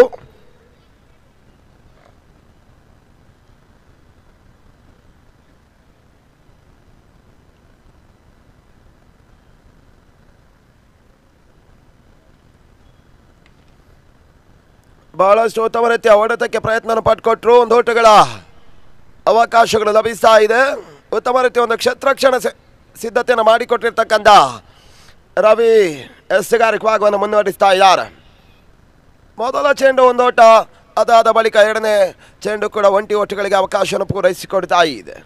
Speaker 3: ಬಹಳಷ್ಟು ಉತ್ತಮ ರೀತಿಯ ಹೊಡೆತಕ್ಕೆ ಪ್ರಯತ್ನ ಪಟ್ಕೊಟ್ರು. ಒಂದು ಓಟಗಳ ಅವಕಾಶಗಳು ಲಭಿಸ್ತಾ ಇದೆ. ಉತ್ತಮ ರೀತಿಯ ಒಂದು ಕ್ಷೇತ್ರಕ್ಷಣ ಸಿದ್ಧತೆಯನ್ನು ಮಾಡಿಕೊಟ್ಟಿರ್ತಕ್ಕಂಥ ರವಿ ಎಸ್ಗಾರಿಕವಾಗವನ್ನು ಮುನ್ನಡೆಸ್ತಾ ಇದ್ದಾರೆ. ಮೊದಲ ಚೆಂಡು ಒಂದು ಓಟ, ಅದಾದ ಬಳಿಕ ಎರಡನೇ ಚೆಂಡು ಕೂಡ ಒಂಟಿ ಓಟಗಳಿಗೆ ಅವಕಾಶವನ್ನು ಪೂರೈಸಿಕೊಡ್ತಾ ಇದೆ.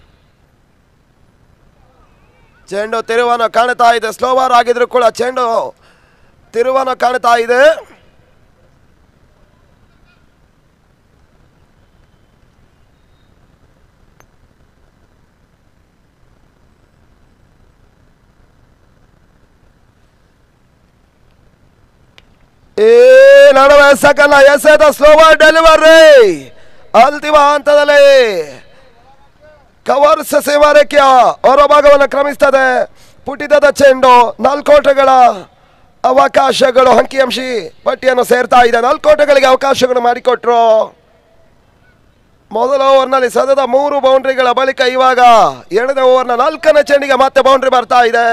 Speaker 3: ಚೆಂಡು ತಿರುವನ್ನು ಕಾಣ್ತಾ ಇದೆ. ಸ್ಲೋವರ್ ಆಗಿದ್ರು ಕೂಡ ಚೆಂಡು ತಿರುವನ್ನು ಕಾಣ್ತಾ ಇದೆ. ನಡುವೆ ಸಕಲ ಎಸೆದ ಸ್ಲೋವರ್ ಡೆಲಿವರಿ ಅಂತಿಮ ಹಂತದಲ್ಲಿ ಕವರ್ಸ್ ಸೇವಾರೇಖೆಯ ಹೊರಭಾಗವನ್ನು ಕ್ರಮಿಸ್ತದೆ. ಪುಟಿತದ ಚೆಂಡು 4 ಓಟಗಳ ಅವಕಾಶಗಳು ಅಂಕಿಅಂಶಿ ಪಟ್ಟಿಯನ್ನು ಸೇರ್ತಾ ಇದೆ. 4 ಓಟಗಳಿಗೆ ಅವಕಾಶಗಳು ಮಾಡಿಕೊಟ್ರು. ಮೊದಲ ಓವರ್ನಲ್ಲಿ ಸತತ 3 ಬೌಂಡ್ರಿಗಳ ಬಳಿಕ ಇವಾಗ ಎರಡನೇ ಓವರ್ನ 4ನೇ ಚೆಂಡಿಗೆ ಮತ್ತೆ ಬೌಂಡ್ರಿ ಬರ್ತಾ ಇದೆ.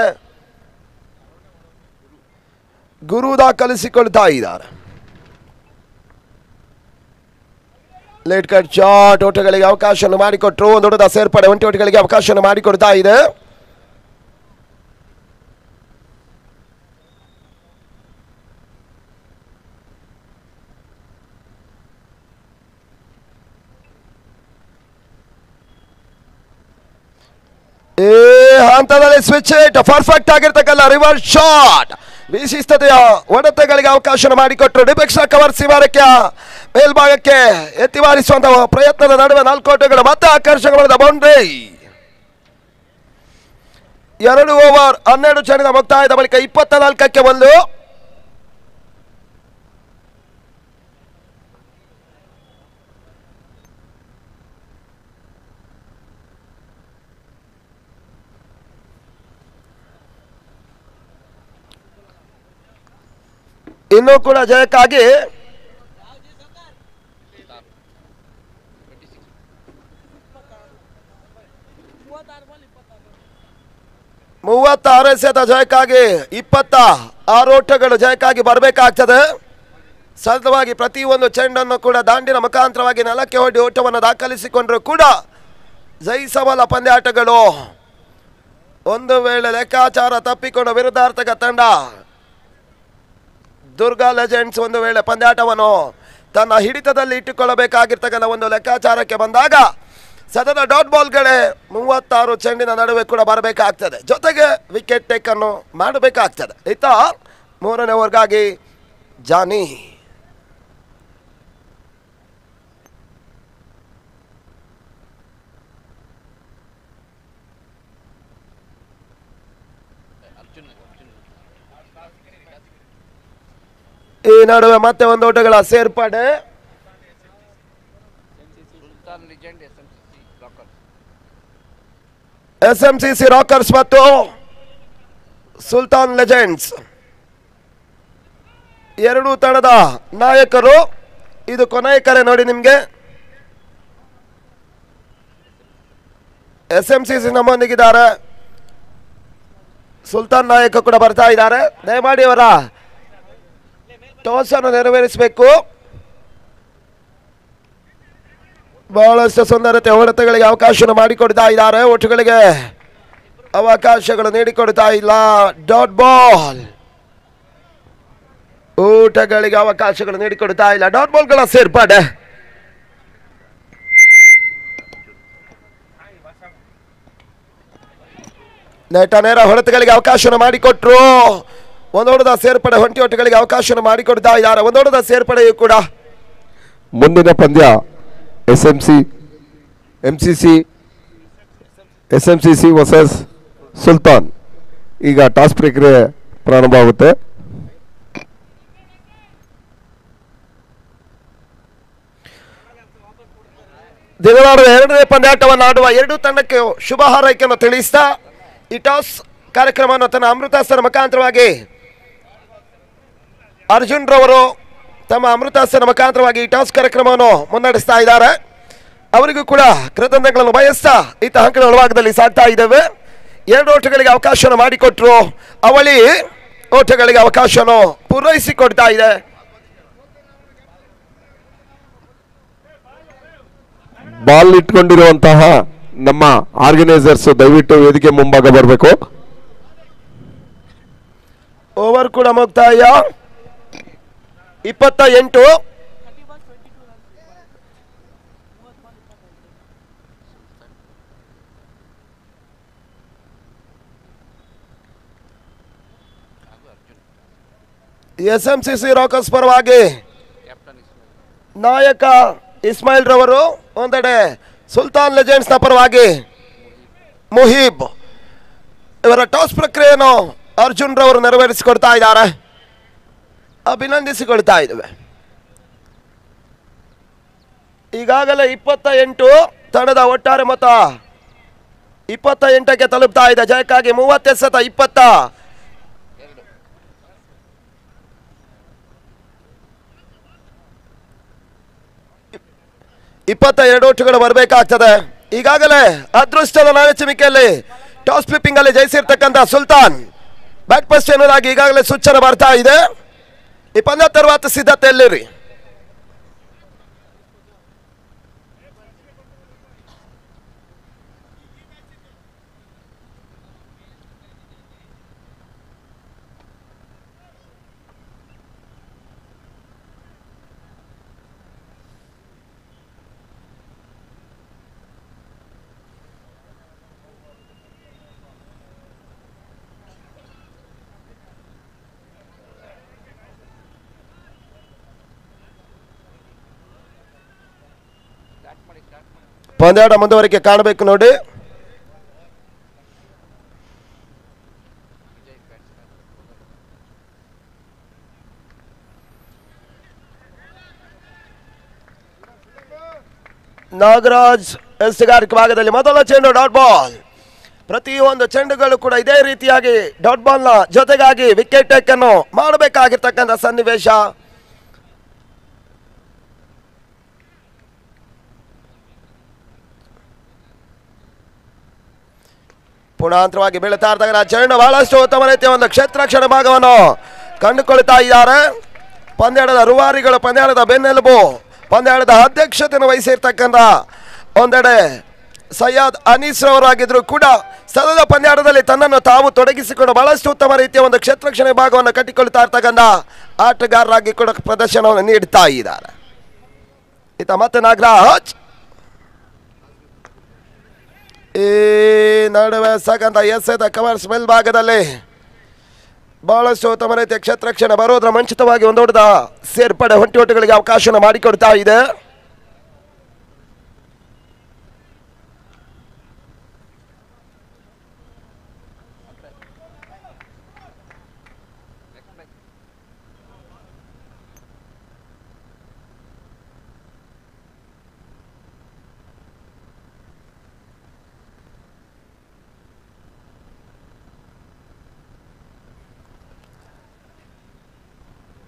Speaker 3: ಗುರು ದಾಖಲಿಸಿಕೊಳ್ತಾ ಇದ್ದಾರೆ. ಲೇಟ್ ಕಟ್ ಶಾಟ್ ಓಟಗಳಿಗೆ ಅವಕಾಶವನ್ನು ಮಾಡಿಕೊಟ್ರು. ಒಂದು ದೊಡ್ಡದ ಸೇರ್ಪಡೆ ಒಂಟಿ ಓಟಗಳಿಗೆ ಅವಕಾಶವನ್ನು ಮಾಡಿಕೊಡ್ತಾ ಇದೆ. ಈ ಹಂತದಲ್ಲಿ ಸ್ವಿಚ್ ಹಿಟ್ ಪರ್ಫೆಕ್ಟ್ ಆಗಿರ್ತಕ್ಕಲ್ಲ ರಿವರ್ಸ್ ಶಾಟ್ ವಿಶಿಷ್ಟತೆಯ ಹೊಡೆತಗಳಿಗೆ ಅವಕಾಶ ಮಾಡಿಕೊಟ್ರು. ಡಿಫೆಕ್ಷನ್ ಕವರ್ ಸಿವಾರಕ್ಕೆ ಮೇಲ್ಭಾಗಕ್ಕೆ ಎತ್ತಿ ಬಾರಿಸುವಂತಹ ಪ್ರಯತ್ನದ ನಡುವೆ 4 ಓಟಗಳು ಮತ್ತೆ ಆಕರ್ಷಣೆ ಮಾಡಿದ ಬೌಂಡ್ರಿ. 2 ಓವರ್ 12 ಚೆಂಡಿನ ಮುಕ್ತಾಯದ ಬಳಿಕ 24ಕ್ಕೆ 1. ಇನ್ನೂ ಕೂಡ ಜಯಕ್ಕಾಗಿ 36 ಎಸೆತ ಜಯಕ್ಕಾಗಿ 26 ಓಟಗಳು ಜಯಕ್ಕಾಗಿ ಬರಬೇಕಾಗ್ತದೆ. ಸತತವಾಗಿ ಪ್ರತಿಯೊಂದು ಚೆಂಡನ್ನು ಕೂಡ ದಾಂಡಿನ ಮುಖಾಂತರವಾಗಿ ನೆಲಕ್ಕೆ ಹೊಡಿ ಓಟವನ್ನು ದಾಖಲಿಸಿಕೊಂಡ್ರು ಕೂಡ ಜಯಿಸಬಲ್ಲ ಪಂದ್ಯಾಟಗಳು. ಒಂದು ವೇಳೆ ಲೆಕ್ಕಾಚಾರ ತಪ್ಪಿಕೊಂಡು ವಿರುದ್ಧಾರ್ಥಕ ತಂಡ ದುರ್ಗಾ ಲೆಜೆಂಡ್ಸ್ ಒಂದು ವೇಳೆ ಪಂದ್ಯಾಟವನ್ನು ತನ್ನ ಹಿಡಿತದಲ್ಲಿ ಇಟ್ಟುಕೊಳ್ಳಬೇಕಾಗಿರ್ತಕ್ಕಂಥ ಒಂದು ಲೆಕ್ಕಾಚಾರಕ್ಕೆ ಬಂದಾಗ ಸತತ ಡಾಟ್ ಬಾಲ್ಗಳೇ 36 ಚೆಂಡಿನ ನಡುವೆ ಕೂಡ ಬರಬೇಕಾಗ್ತದೆ. ಜೊತೆಗೆ ವಿಕೆಟ್ ಟೇಕ್ ಅನ್ನು ಮಾಡಬೇಕಾಗ್ತದೆ. ಇತ್ತ 3ನೇ ಓವರ್ಗಾಗಿ ಜಾನಿ ಈ ನಡುವೆ ಮತ್ತೆ ಒಂದು ಓಟಗಳ ಸೇರ್ಪಡೆ. SMCC ರಾಕರ್ಸ್ ಮತ್ತು ಸುಲ್ತಾನ್ ಲೆಜೆಂಡ್ಸ್ ಎರಡೂ ತಂಡದ ನಾಯಕರು. ಇದು ಕೊನೆಯ ಕರೆ ನೋಡಿ ನಿಮಗೆ. SMCC ನಮ್ಮೊಂದಿಗಿದ್ದಾರೆ. ಸುಲ್ತಾನ್ ನಾಯಕ ಕೂಡ ಬರ್ತಾ ಇದ್ದಾರೆ. ದಯಮಾಡಿ ಅವರ ಟಾಸ್ ಅನ್ನು ನೆರವೇರಿಸಬೇಕು. ಬಹಳಷ್ಟು ಸುಂದರತೆ ಹೊಡೆತಗಳಿಗೆ ಅವಕಾಶ ಮಾಡಿಕೊಡ್ತಾ ಇದ್ದಾರೆ. ಓಟಗಳಿಗೆ ಅವಕಾಶಗಳು ನೀಡಿಕೊಡ್ತಾ ಇಲ್ಲ. ಡಾಟ್ ಬಾಲ್ ಊಟಗಳಿಗೆ ಅವಕಾಶಗಳು ನೀಡಿಕೊಡ್ತಾ ಇಲ್ಲ. ಡಾಟ್ ಬಾಲ್ಗಳ ಸೇರ್ಪಡೆ. ನೆಟ ನೇರ ಹೊಡೆತಗಳಿಗೆ ಅವಕಾಶ ಮಾಡಿಕೊಟ್ರು. ಒಂದೋಡದ ಸೇರ್ಪಡೆ ಹೊಂಟಿ ಓಟಗಳಿಗೆ ಅವಕಾಶ ಮಾಡಿಕೊಡ್ತಾ ಇದ್ದಾರೆ. ಒಂದೋಡದ ಸೇರ್ಪಡೆಯೂ ಕೂಡ
Speaker 4: ಮುಂದಿನ ಪಂದ್ಯ SMCC ವರ್ಸಸ್ ಸುಲ್ತಾನ್. ಈಗ ಟಾಸ್ ಪ್ರಕ್ರಿಯೆ ಪ್ರಾರಂಭ ಆಗುತ್ತೆ.
Speaker 3: ದಿನವಾರದ 2ನೇ ಪಂದ್ಯಾಟವನ್ನು ಆಡುವ ಎರಡೂ ತಂಡಕ್ಕೆ ಶುಭ ಹಾರೈಕೆಯನ್ನು ತಿಳಿಸ್ತಾ ಈ ಟಾಸ್ ಕಾರ್ಯಕ್ರಮವನ್ನು ತನ್ನ ಅಮೃತಾಸನ ಮುಖಾಂತರವಾಗಿ ಅರ್ಜುನ್ ರವರು ತಮ್ಮ ಅಮೃತಾಸನ ಮುಖಾಂತರವಾಗಿ ಈ ಟಾಸ್ ಕಾರ್ಯಕ್ರಮವನ್ನು ಮುನ್ನಡೆಸ್ತಾ ಇದ್ದಾರೆ. ಅವರಿಗೂ ಕೂಡ ಕೃತಜ್ಞತೆಗಳನ್ನು ಬಯಸ್ತಾ ಈತ ಅಂಕಣ ಒಳಭಾಗದಲ್ಲಿ ಸಾಗ್ತಾ ಇದ್ದೇವೆ. 2 ಓಟಗಳಿಗೆ ಅವಕಾಶ ಮಾಡಿಕೊಟ್ರು. ಅವಳಿ ಓಟಗಳಿಗೆ ಅವಕಾಶವನ್ನು ಪೂರೈಸಿಕೊಡ್ತಾ ಇದೆ.
Speaker 4: ಬಾಲ್ ಇಟ್ಕೊಂಡಿರುವಂತಹ ನಮ್ಮ ಆರ್ಗನೈಸರ್ಸ್ ದಯವಿಟ್ಟು ವೇದಿಕೆ ಮುಂಭಾಗ ಬರಬೇಕು.
Speaker 3: ಓವರ್ ಕೂಡ ಮುಕ್ತಾಯ. 28. SMCC ರಾಕರ್ಸ್ ಪರವಾಗಿ ನಾಯಕ ಇಸ್ಮಾಯಿಲ್ ರವರು, ಒಂದೆಡೆ ಸುಲ್ತಾನ್ ಲೆಜೆಂಡ್ಸ್ನ ಪರವಾಗಿ ಮುಹೀಬ್. ಇವರ ಟಾಸ್ ಪ್ರಕ್ರಿಯೆಯನ್ನು ಅರ್ಜುನ್ ರವರು ನೆರವೇರಿಸಿಕೊಡ್ತಾ ಇದ್ದಾರೆ. ಅಭಿನಂದಿಸಿಕೊಳ್ತಾ ಇದ್ದೇವೆ. ಈಗಾಗಲೇ 28 ತಂಡದ ಒಟ್ಟಾರೆ ಮೊತ್ತ 28ಕ್ಕೆ ತಲುಪ್ತಾ ಇದೆ. ಜಯಕ್ಕಾಗಿ 30-20. 22 ಓಟುಗಳು ಬರಬೇಕಾಗ್ತದೆ. ಈಗಾಗಲೇ ಅದೃಷ್ಟದ ನಾಯಚಮಿಕೆಯಲ್ಲಿ ಟಾಸ್ ಫ್ಲಿಪ್ಪಿಂಗ್ ಅಲ್ಲಿ ಜಯಿಸಿರ್ತಕ್ಕಂಥ ಸುಲ್ತಾನ್ ಬ್ಯಾಟ್ ಫಸ್ಟ್ ಎನ್ನುವುದಾಗಿ ಈಗಾಗಲೇ ಸೂಚನೆ ಬರ್ತಾ ಇದೆ. ಈ ಪಂದ್ಯ ತರುవాత ಸಿದ್ಧತೆಯಲ್ಲಿರಿ. ಪಂದ್ಯಾಟ ಮುಂದುವರಿಕೆ ಕಾಣಬೇಕು ನೋಡಿ. ನಾಗರಾಜ್ ಎಸ್ಗಾರಿಕೆ ಭಾಗದಲ್ಲಿ ಮೊದಲ ಚೆಂಡು ಡಾಟ್ ಬಾಲ್. ಪ್ರತಿಯೊಂದು ಚೆಂಡುಗಳು ಕೂಡ ಇದೇ ರೀತಿಯಾಗಿ ಡಾಟ್ ಬಾಲ್ ನ ಜೊತೆಗಾಗಿ ವಿಕೆಟ್ ಟೇಕ್ ಅನ್ನು ಮಾಡಬೇಕಾಗಿರ್ತಕ್ಕಂಥ ಸನ್ನಿವೇಶ. ಪುಣಾಂತರವಾಗಿ ಬೀಳುತ್ತಾ ಇರ್ತಕ್ಕಂಥ ಚೆಂಡು ಬಹಳಷ್ಟು ಉತ್ತಮ ರೀತಿಯ ಒಂದು ಕ್ಷೇತ್ರಕ್ಷಣ ಭಾಗವನ್ನು ಕಂಡುಕೊಳ್ತಾ ಇದ್ದಾರೆ. ಪಂದ್ಯಾಟದ ರೂವಾರಿಗಳು, ಪಂದ್ಯಾಟದ ಬೆನ್ನೆಲುಬು, ಪಂದ್ಯಾಟದ ಅಧ್ಯಕ್ಷತೆಯನ್ನು ವಹಿಸಿರ್ತಕ್ಕಂಥ ಒಂದೆಡೆ ಸಯ್ಯದ್ ಅನೀಸ್ ರವರಾಗಿದ್ರು ಕೂಡ ಸದದ ಪಂದ್ಯಾಟದಲ್ಲಿ ತನ್ನನ್ನು ತಾವು ತೊಡಗಿಸಿಕೊಂಡು ಬಹಳಷ್ಟು ಉತ್ತಮ ರೀತಿಯ ಒಂದು ಕ್ಷೇತ್ರಕ್ಷಣ ಭಾಗವನ್ನು ಕಟ್ಟಿಕೊಳ್ತಾ ಇರ್ತಕ್ಕಂಥ ಆಟಗಾರರಾಗಿ ಕೂಡ ಪ್ರದರ್ಶನವನ್ನು ನೀಡುತ್ತಾ ಇದ್ದಾರೆ. ಈತ ಮತ್ತೆ ನಾಗರಾಜ್ ಈ ನಡುವೆ ಸಾಕಂತ ಎಸೆದ ಕವರ್ಸ್ ಮೇಲ್ಭಾಗದಲ್ಲಿ ಬಹಳಷ್ಟು ಉತ್ತಮ ರೀತಿಯ ಕ್ಷೇತ್ರಕ್ಷಣ ಬರೋದ್ರ ಮುಂಚಿತವಾಗಿ ಒಂದು ಹೊಡೆದ ಸೇರ್ಪಡೆ ಹೊಂಟಿಗಳಿಗೆ ಅವಕಾಶ ಮಾಡಿಕೊಡ್ತಾ ಇದೆ.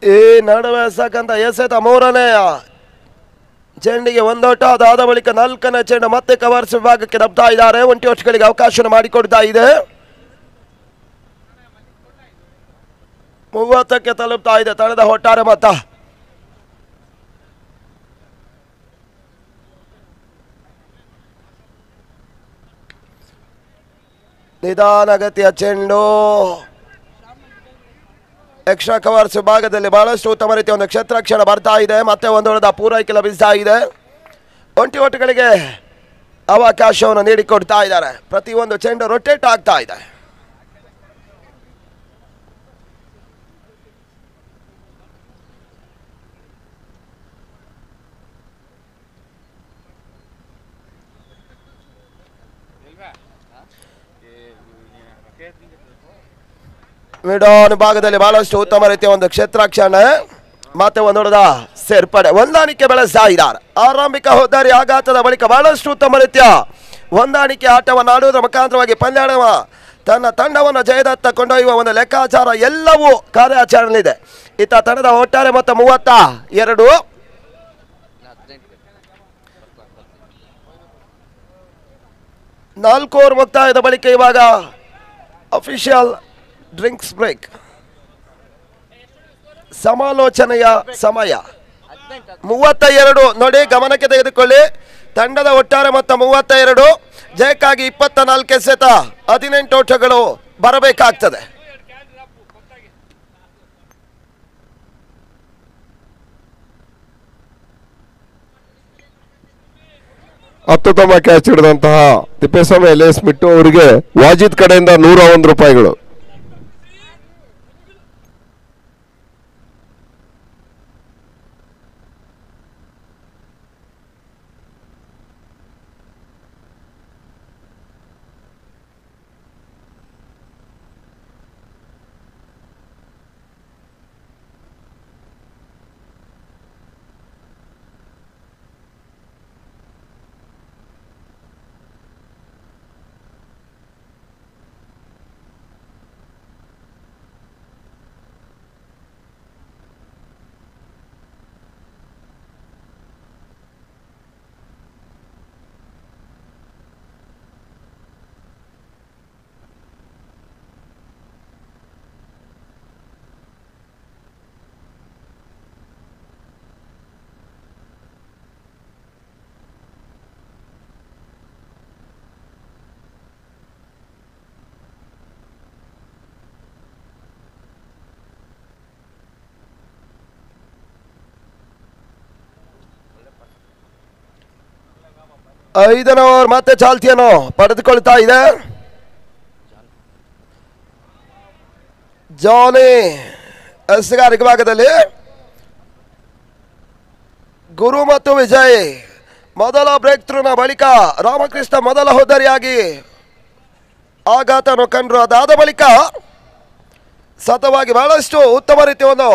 Speaker 3: ಈ ನಡುವೆ ಸಾಕಂತ ಎಸೆತ ಮೂರನೇ ಚೆಂಡಿಗೆ ಒಂದೋಟ, ಅದಾದ ಬಳಿಕ 4ನೇ ಚೆಂಡು ಮತ್ತೆ ಕವರ್ಸ್ ವಿಭಾಗಕ್ಕೆ ದಬ್ತಾ ಇದ್ದಾರೆ. ಒಂಟಿ ಒಟ್ಟಿಗಳಿಗೆ ಅವಕಾಶ ಮಾಡಿಕೊಡ್ತಾ ಇದೆ. 30ಕ್ಕೆ ತಲುಪ್ತಾ ಇದೆ ತಂಡದ ಒಟ್ಟಾರೆ ಮೊತ್ತ. ನಿಧಾನಗತಿಯ ಚೆಂಡು ಎಕ್ಸ್ಟ್ರಾ ಕವರ್ಸ್ ವಿಭಾಗದಲ್ಲಿ ಬಹಳಷ್ಟು ಉತ್ತಮ ರೀತಿಯ ಒಂದು ಕ್ಷೇತ್ರಕ್ಷಣ ಬರ್ತಾ ಇದೆ. ಮತ್ತೆ ಒಂದು ಹೊಡೆದ ಪೂರೈಕೆ ಲಭಿಸ್ತಾ ಇದೆ. ಒಂಟಿ ಒಟ್ಟುಗಳಿಗೆ ಅವಕಾಶವನ್ನು ನೀಡಿಕೊಡ್ತಾ ಇದ್ದಾರೆ. ಪ್ರತಿಯೊಂದು ಚೆಂಡು ರೊಟೇಟ್ ಆಗ್ತಾ ಇದೆ. ಮಿಡಾನ್ ಭಾಗದಲ್ಲಿ ಬಹಳಷ್ಟು ಉತ್ತಮ ರೀತಿಯ ಒಂದು ಕ್ಷೇತ್ರಕ್ಷಣ ಮತ್ತೆ ಒಂದು ಹೊಡೆದ ಸೇರ್ಪಡೆ ಹೊಂದಾಣಿಕೆ ಬೆಳೆಸ್ತಾ ಇದ್ದಾರೆ. ಆರಂಭಿಕ ಹೋದಾರಿ ಆಘಾತದ ಬಳಿಕ ಬಹಳಷ್ಟು ಉತ್ತಮ ರೀತಿಯ ಹೊಂದಾಣಿಕೆ ಆಟವನ್ನು ಆಡುವುದರ ಮುಖಾಂತರವಾಗಿ ಪಂದ್ಯಾಡುವ ತನ್ನ ತಂಡವನ್ನು ಜಯದತ್ತ ಕೊಂಡೊಯ್ಯುವ ಒಂದು ಲೆಕ್ಕಾಚಾರ ಎಲ್ಲವೂ ಕಾರ್ಯಾಚರಣೆಯಿದೆ. ಇತ್ತ ತಂಡದ ಒಟ್ಟಾರೆ ಮೊತ್ತ 32. 4 ಓವರ್ ಮುಕ್ತಾಯದ ಬಳಿಕ ಇವಾಗ ಅಫಿಷಿಯಲ್ ಡ್ರಿಂಕ್ಸ್ ಬ್ರೇಕ್, ಸಮಾಲೋಚನೆಯ ಸಮಯ. 32 ನೋಡಿ, ಗಮನಕ್ಕೆ ತೆಗೆದುಕೊಳ್ಳಿ. ತಂಡದ ಒಟ್ಟಾರೆ ಮೊತ್ತ 32, ಜಯಕ್ಕಾಗಿ 24 ಎಸೆತ 18 ಓಟಗಳು ಬರಬೇಕಾಗ್ತದೆ.
Speaker 4: ಅತ್ಯುತ್ತಮ ಕ್ಯಾಚ್ ಹಿಡಿದಂತಹ ತಿಪ್ಪೇಸ್ವಾಮಿ ಎಲ್.ಎಸ್. ಮಿಟ್ಟು ಅವರಿಗೆ ವಾಜಿದ್ ಕಡೆಯಿಂದ 101 ರೂಪಾಯಿಗಳು.
Speaker 3: ಐದನೇ ಓವರ್ ಮತ್ತೆ ಚಾಲ್ತಿಯನ್ನು ಪಡೆದುಕೊಳ್ತಾ ಇದೆ. ಜಾನಿ ಎಸ್ಗಾರಿಕೆ ಭಾಗದಲ್ಲಿ ಗುರು ಮತ್ತು ವಿಜಯ್ ಮೊದಲ ಬ್ರೇಕ್ ಥ್ರೂನ ಬಳಿಕ ರಾಮಕೃಷ್ಣ ಮೊದಲ ಹೋದರಿಯಾಗಿ ಆಘಾತವನ್ನು ಕಂಡ್ರು. ಅದಾದ ಬಳಿಕ ಸತತವಾಗಿ ಬಹಳಷ್ಟು ಉತ್ತಮ ರೀತಿಯ ಒಂದು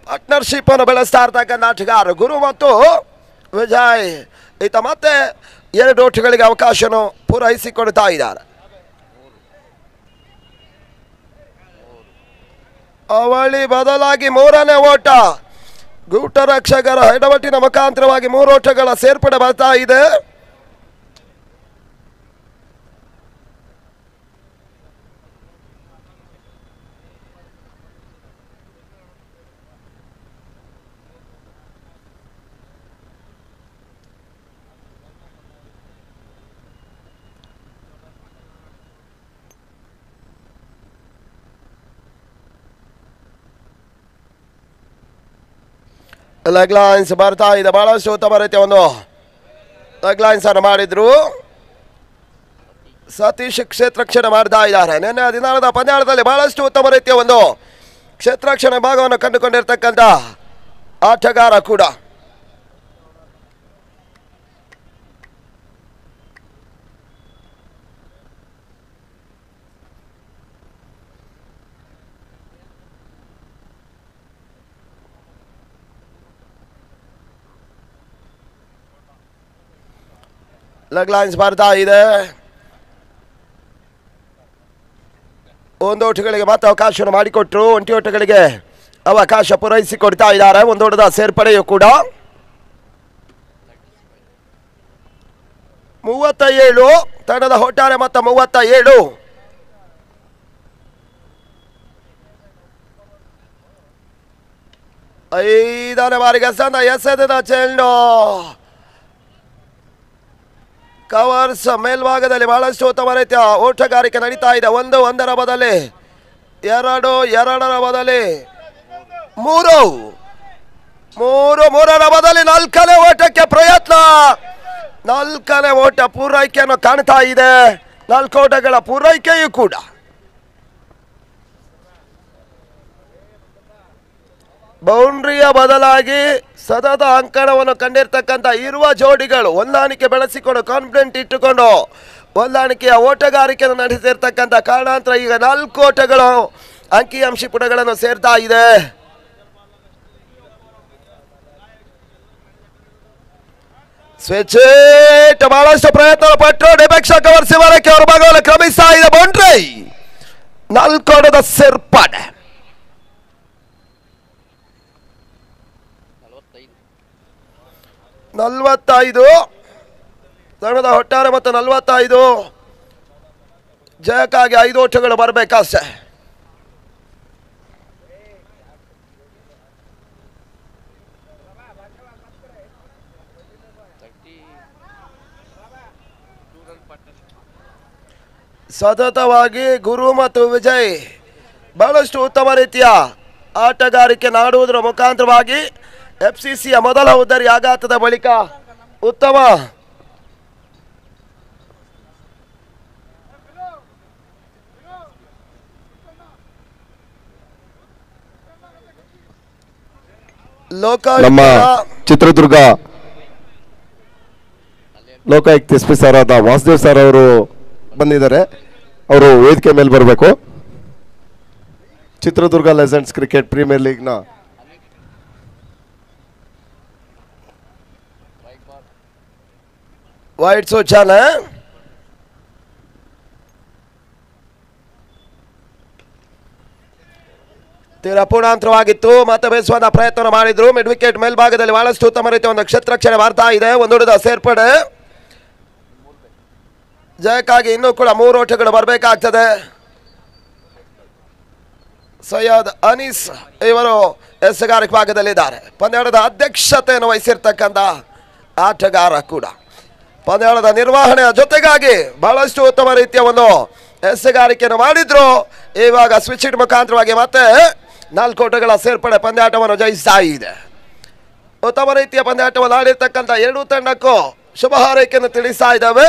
Speaker 3: ಪಾರ್ಟ್ನರ್ಶಿಪ್ ಅನ್ನು ಬೆಳೆಸ್ತಾ ಇರ್ತಕ್ಕಂಥ ಆಟಗಾರರು ಗುರು ಮತ್ತು ವಿಜಯ್. ಈತ ಮತ್ತೆ 2 ಓಟಗಳಿಗೆ ಅವಕಾಶವನ್ನು ಪೂರೈಸಿಕೊಡ್ತಾ ಇದ್ದಾರೆ. ಅವಳಿ ಬದಲಾಗಿ 3ನೇ ಓಟ ಗೂಟ ರಕ್ಷಕರ ಎಡವಟ್ಟಿನ ಮುಖಾಂತರವಾಗಿ 3 ಓಟಗಳ ಸೇರ್ಪಡೆ ಬರ್ತಾ ಇದೆ. ಲೆಗ್ ಲೈನ್ಸ್ ಬರ್ತಾ ಇದೆ. ಬಹಳಷ್ಟು ಉತ್ತಮ ರೀತಿಯ ಒಂದು ಲೆಗ್ ಲೈನ್ಸ್ ಅನ್ನು ಮಾಡಿದ್ರು. ಸತೀಶ್ ಕ್ಷೇತ್ರಕ್ಷಣೆ ಮಾಡ್ತಾ ಇದ್ದಾರೆ. ನಿನ್ನೆ ದಿನಾರದ ಪಂದ್ಯಾಟದಲ್ಲಿ ಬಹಳಷ್ಟು ಉತ್ತಮ ರೀತಿಯ ಒಂದು ಕ್ಷೇತ್ರಕ್ಷಣೆ ಭಾಗವನ್ನು ಕಂಡುಕೊಂಡಿರ್ತಕ್ಕಂಥ ಆಟಗಾರ ಕೂಡ. ಲೆಗ್ ಲೈನ್ಸ್ ಬರ್ತಾ ಇದೆ. 1 ಓಟಗಳಿಗೆ ಮತ್ತೆ ಅವಕಾಶವನ್ನು ಮಾಡಿಕೊಟ್ರು. 1 ಓಟಗಳಿಗೆ ಅವಕಾಶ ಪೂರೈಸಿಕೊಡ್ತಾ ಇದ್ದಾರೆ. 1 ಓಟದ ಸೇರ್ಪಡೆಯೂ ಕೂಡ 37 ತಂಡದ ಒಟ್ಟಾರೆ ಮೊತ್ತ 37. ಐದನೇ ಬಾರಿಗೆ ಎಸೆದ ಚೆಂಡು ಕವರ್ಸ್ ಮೇಲ್ಭಾಗದಲ್ಲಿ ಬಹಳಷ್ಟು ಉತ್ತಮ ರೀತಿಯ ಓಟಗಾರಿಕೆ ನಡೀತಾ ಇದೆ. 1 ಬದಲಿ 2 2 ಬದಲಿ 3 3 ಬದಲಿ 4ನೇ ಓಟಕ್ಕೆ ಪ್ರಯತ್ನ. 4ನೇ ಓಟ ಪೂರೈಕೆಯನ್ನು ಕಾಣ್ತಾ ಇದೆ. 4 ಓಟಗಳ ಪೂರೈಕೆಯೂ ಕೂಡ ಬೌಂಡ್ರಿಯ ಬದಲಾಗಿ ಸತತ ಅಂಕಣವನ್ನು ಕಂಡಿರ್ತಕ್ಕಂಥ ಇರುವ ಜೋಡಿಗಳು ಹೊಂದಾಣಿಕೆ ಬೆಳೆಸಿಕೊಂಡು ಕಾನ್ಫಿಡೆಂಟ್ ಇಟ್ಟುಕೊಂಡು ಹೊಂದಾಣಿಕೆಯ ಓಟಗಾರಿಕೆಯನ್ನು ನಡೆಸಿರ್ತಕ್ಕಂಥ ಕಾರಣಾಂತರ ಈಗ 4 ಓಟಗಳು ಅಂಕಿಅಂಶಿ ಪುಟಗಳನ್ನು ಸೇರ್ತಾ ಇದೆ. ಸ್ವಿಚ್ ಬಹಳಷ್ಟು ಪ್ರಯತ್ನ ಪಟ್ಟು ಡಿಬೆಕ್ಷ ಕವರ್ಸಿ ಬರಕ್ಕೆ ಅವರ ಭಾಗವನ್ನು ಕ್ರಮಿಸ್ತಾ ಇದೆ. ಬೌಂಡ್ರಿ 4 ಓಟದ ಸೇರ್ಪಡೆ. 45 ತಂಡದ ಒಟ್ಟಾರೆ ಮತ್ತು 45 ಜಯಕ್ಕಾಗಿ 5 ಓಟಗಳು ಬರಬೇಕಷ್ಟೇ. ಸತತವಾಗಿ ಗುರು ಮತ್ತು ವಿಜಯ್ ಬಹಳಷ್ಟು ಉತ್ತಮ ರೀತಿಯ ಆಟಗಾರಿಕೆ ನಾಡುವುದರ ಮುಖಾಂತರವಾಗಿ FCCಯ ಮೊದಲ ಉದ್ದರಿ ಆಘಾತದ ಬಳಿಕ ಉತ್ತಮ
Speaker 4: ನಮ್ಮ ಚಿತ್ರದುರ್ಗ ಲೋಕಾಯುಕ್ತ SP ಸರ್ ಆದ ವಾಸುದೇವ್ ಸರ್ ಅವರು ಬಂದಿದ್ದಾರೆ. ಅವರು ವೇದಿಕೆ ಮೇಲೆ ಬರಬೇಕು. ಚಿತ್ರದುರ್ಗ ಲೆಜೆಂಡ್ಸ್ ಕ್ರಿಕೆಟ್ ಪ್ರೀಮಿಯರ್ ಲೀಗ್ನ
Speaker 3: ವೈಟ್ ಸೂಚನೆ. ತೀರಾ ಪೂರ್ಣಾಂತರವಾಗಿತ್ತು. ಮತ್ತೆ ಬೇಯಿಸುವಂತ ಪ್ರಯತ್ನ ಮಾಡಿದ್ರು. ಮಿಡ್ ವಿಕೆಟ್ ಮೇಲ್ಭಾಗದಲ್ಲಿ ಬಹಳಷ್ಟು ಉತ್ತಮ ರೀತಿಯ ಒಂದು ಕ್ಷೇತ್ರಕ್ಷಣೆ ಬರ್ತಾ ಇದೆ. ಒಂದುಡಿದ ಸೇರ್ಪಡೆ ಜಯಕ್ಕಾಗಿ ಇನ್ನೂ ಕೂಡ 3 ಓಟಗಳು ಬರಬೇಕಾಗ್ತದೆ. ಸೈಯದ್ ಅನೀಸ್ ಇವರು ಎಸೆಗಾರಿಕೆ ಭಾಗದಲ್ಲಿದ್ದಾರೆ. ಪಂದ್ಯಾಟದ ಅಧ್ಯಕ್ಷತೆಯನ್ನು ವಹಿಸಿರ್ತಕ್ಕಂಥ ಆಟಗಾರ ಕೂಡ ಪಂದ್ಯಾಟದ ನಿರ್ವಹಣೆಯ ಜೊತೆಗಾಗಿ ಬಹಳಷ್ಟು ಉತ್ತಮ ರೀತಿಯ ಒಂದು ಎಸೆಗಾರಿಕೆಯನ್ನು ಮಾಡಿದ್ರು. ಇವಾಗ ಸ್ವಿಚ್ ಹಿಟ್ ಮುಖಾಂತರವಾಗಿ ಮತ್ತೆ 4 ಓಟಗಳ ಸೇರ್ಪಡೆ ಪಂದ್ಯಾಟವನ್ನು ಜಯಿಸ್ತಾ ಇದೆ. ಉತ್ತಮ ರೀತಿಯ ಪಂದ್ಯಾಟವನ್ನು ಆಡಿರ್ತಕ್ಕಂಥ 2 ತಂಡಕ್ಕೂ ಶುಭ ಹಾರೈಕೆಯನ್ನು ತಿಳಿಸ್ತಾ ಇದ್ದಾವೆ.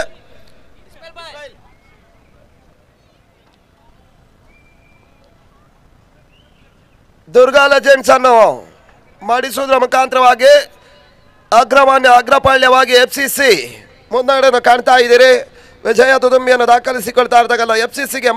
Speaker 3: ದುರ್ಗಾ ಲೆಜೆಂಡ್ಸ್ ಅನ್ನು ಮಾಡಿಸುವುದರ ಮುಖಾಂತರವಾಗಿ ಅಗ್ರಪಾಳ್ಯವಾಗಿ FCC ಮುನ್ನಡೆಯನ್ನು ಕಾಣ್ತಾ ಇದ್ದೀರಿ. ವಿಜಯ ದುದುಂಬಿಯನ್ನು ದಾಖಲಿಸಿಕೊಳ್ತಾ ಇರ್ತಕ್ಕಂಥ FCCಗೆ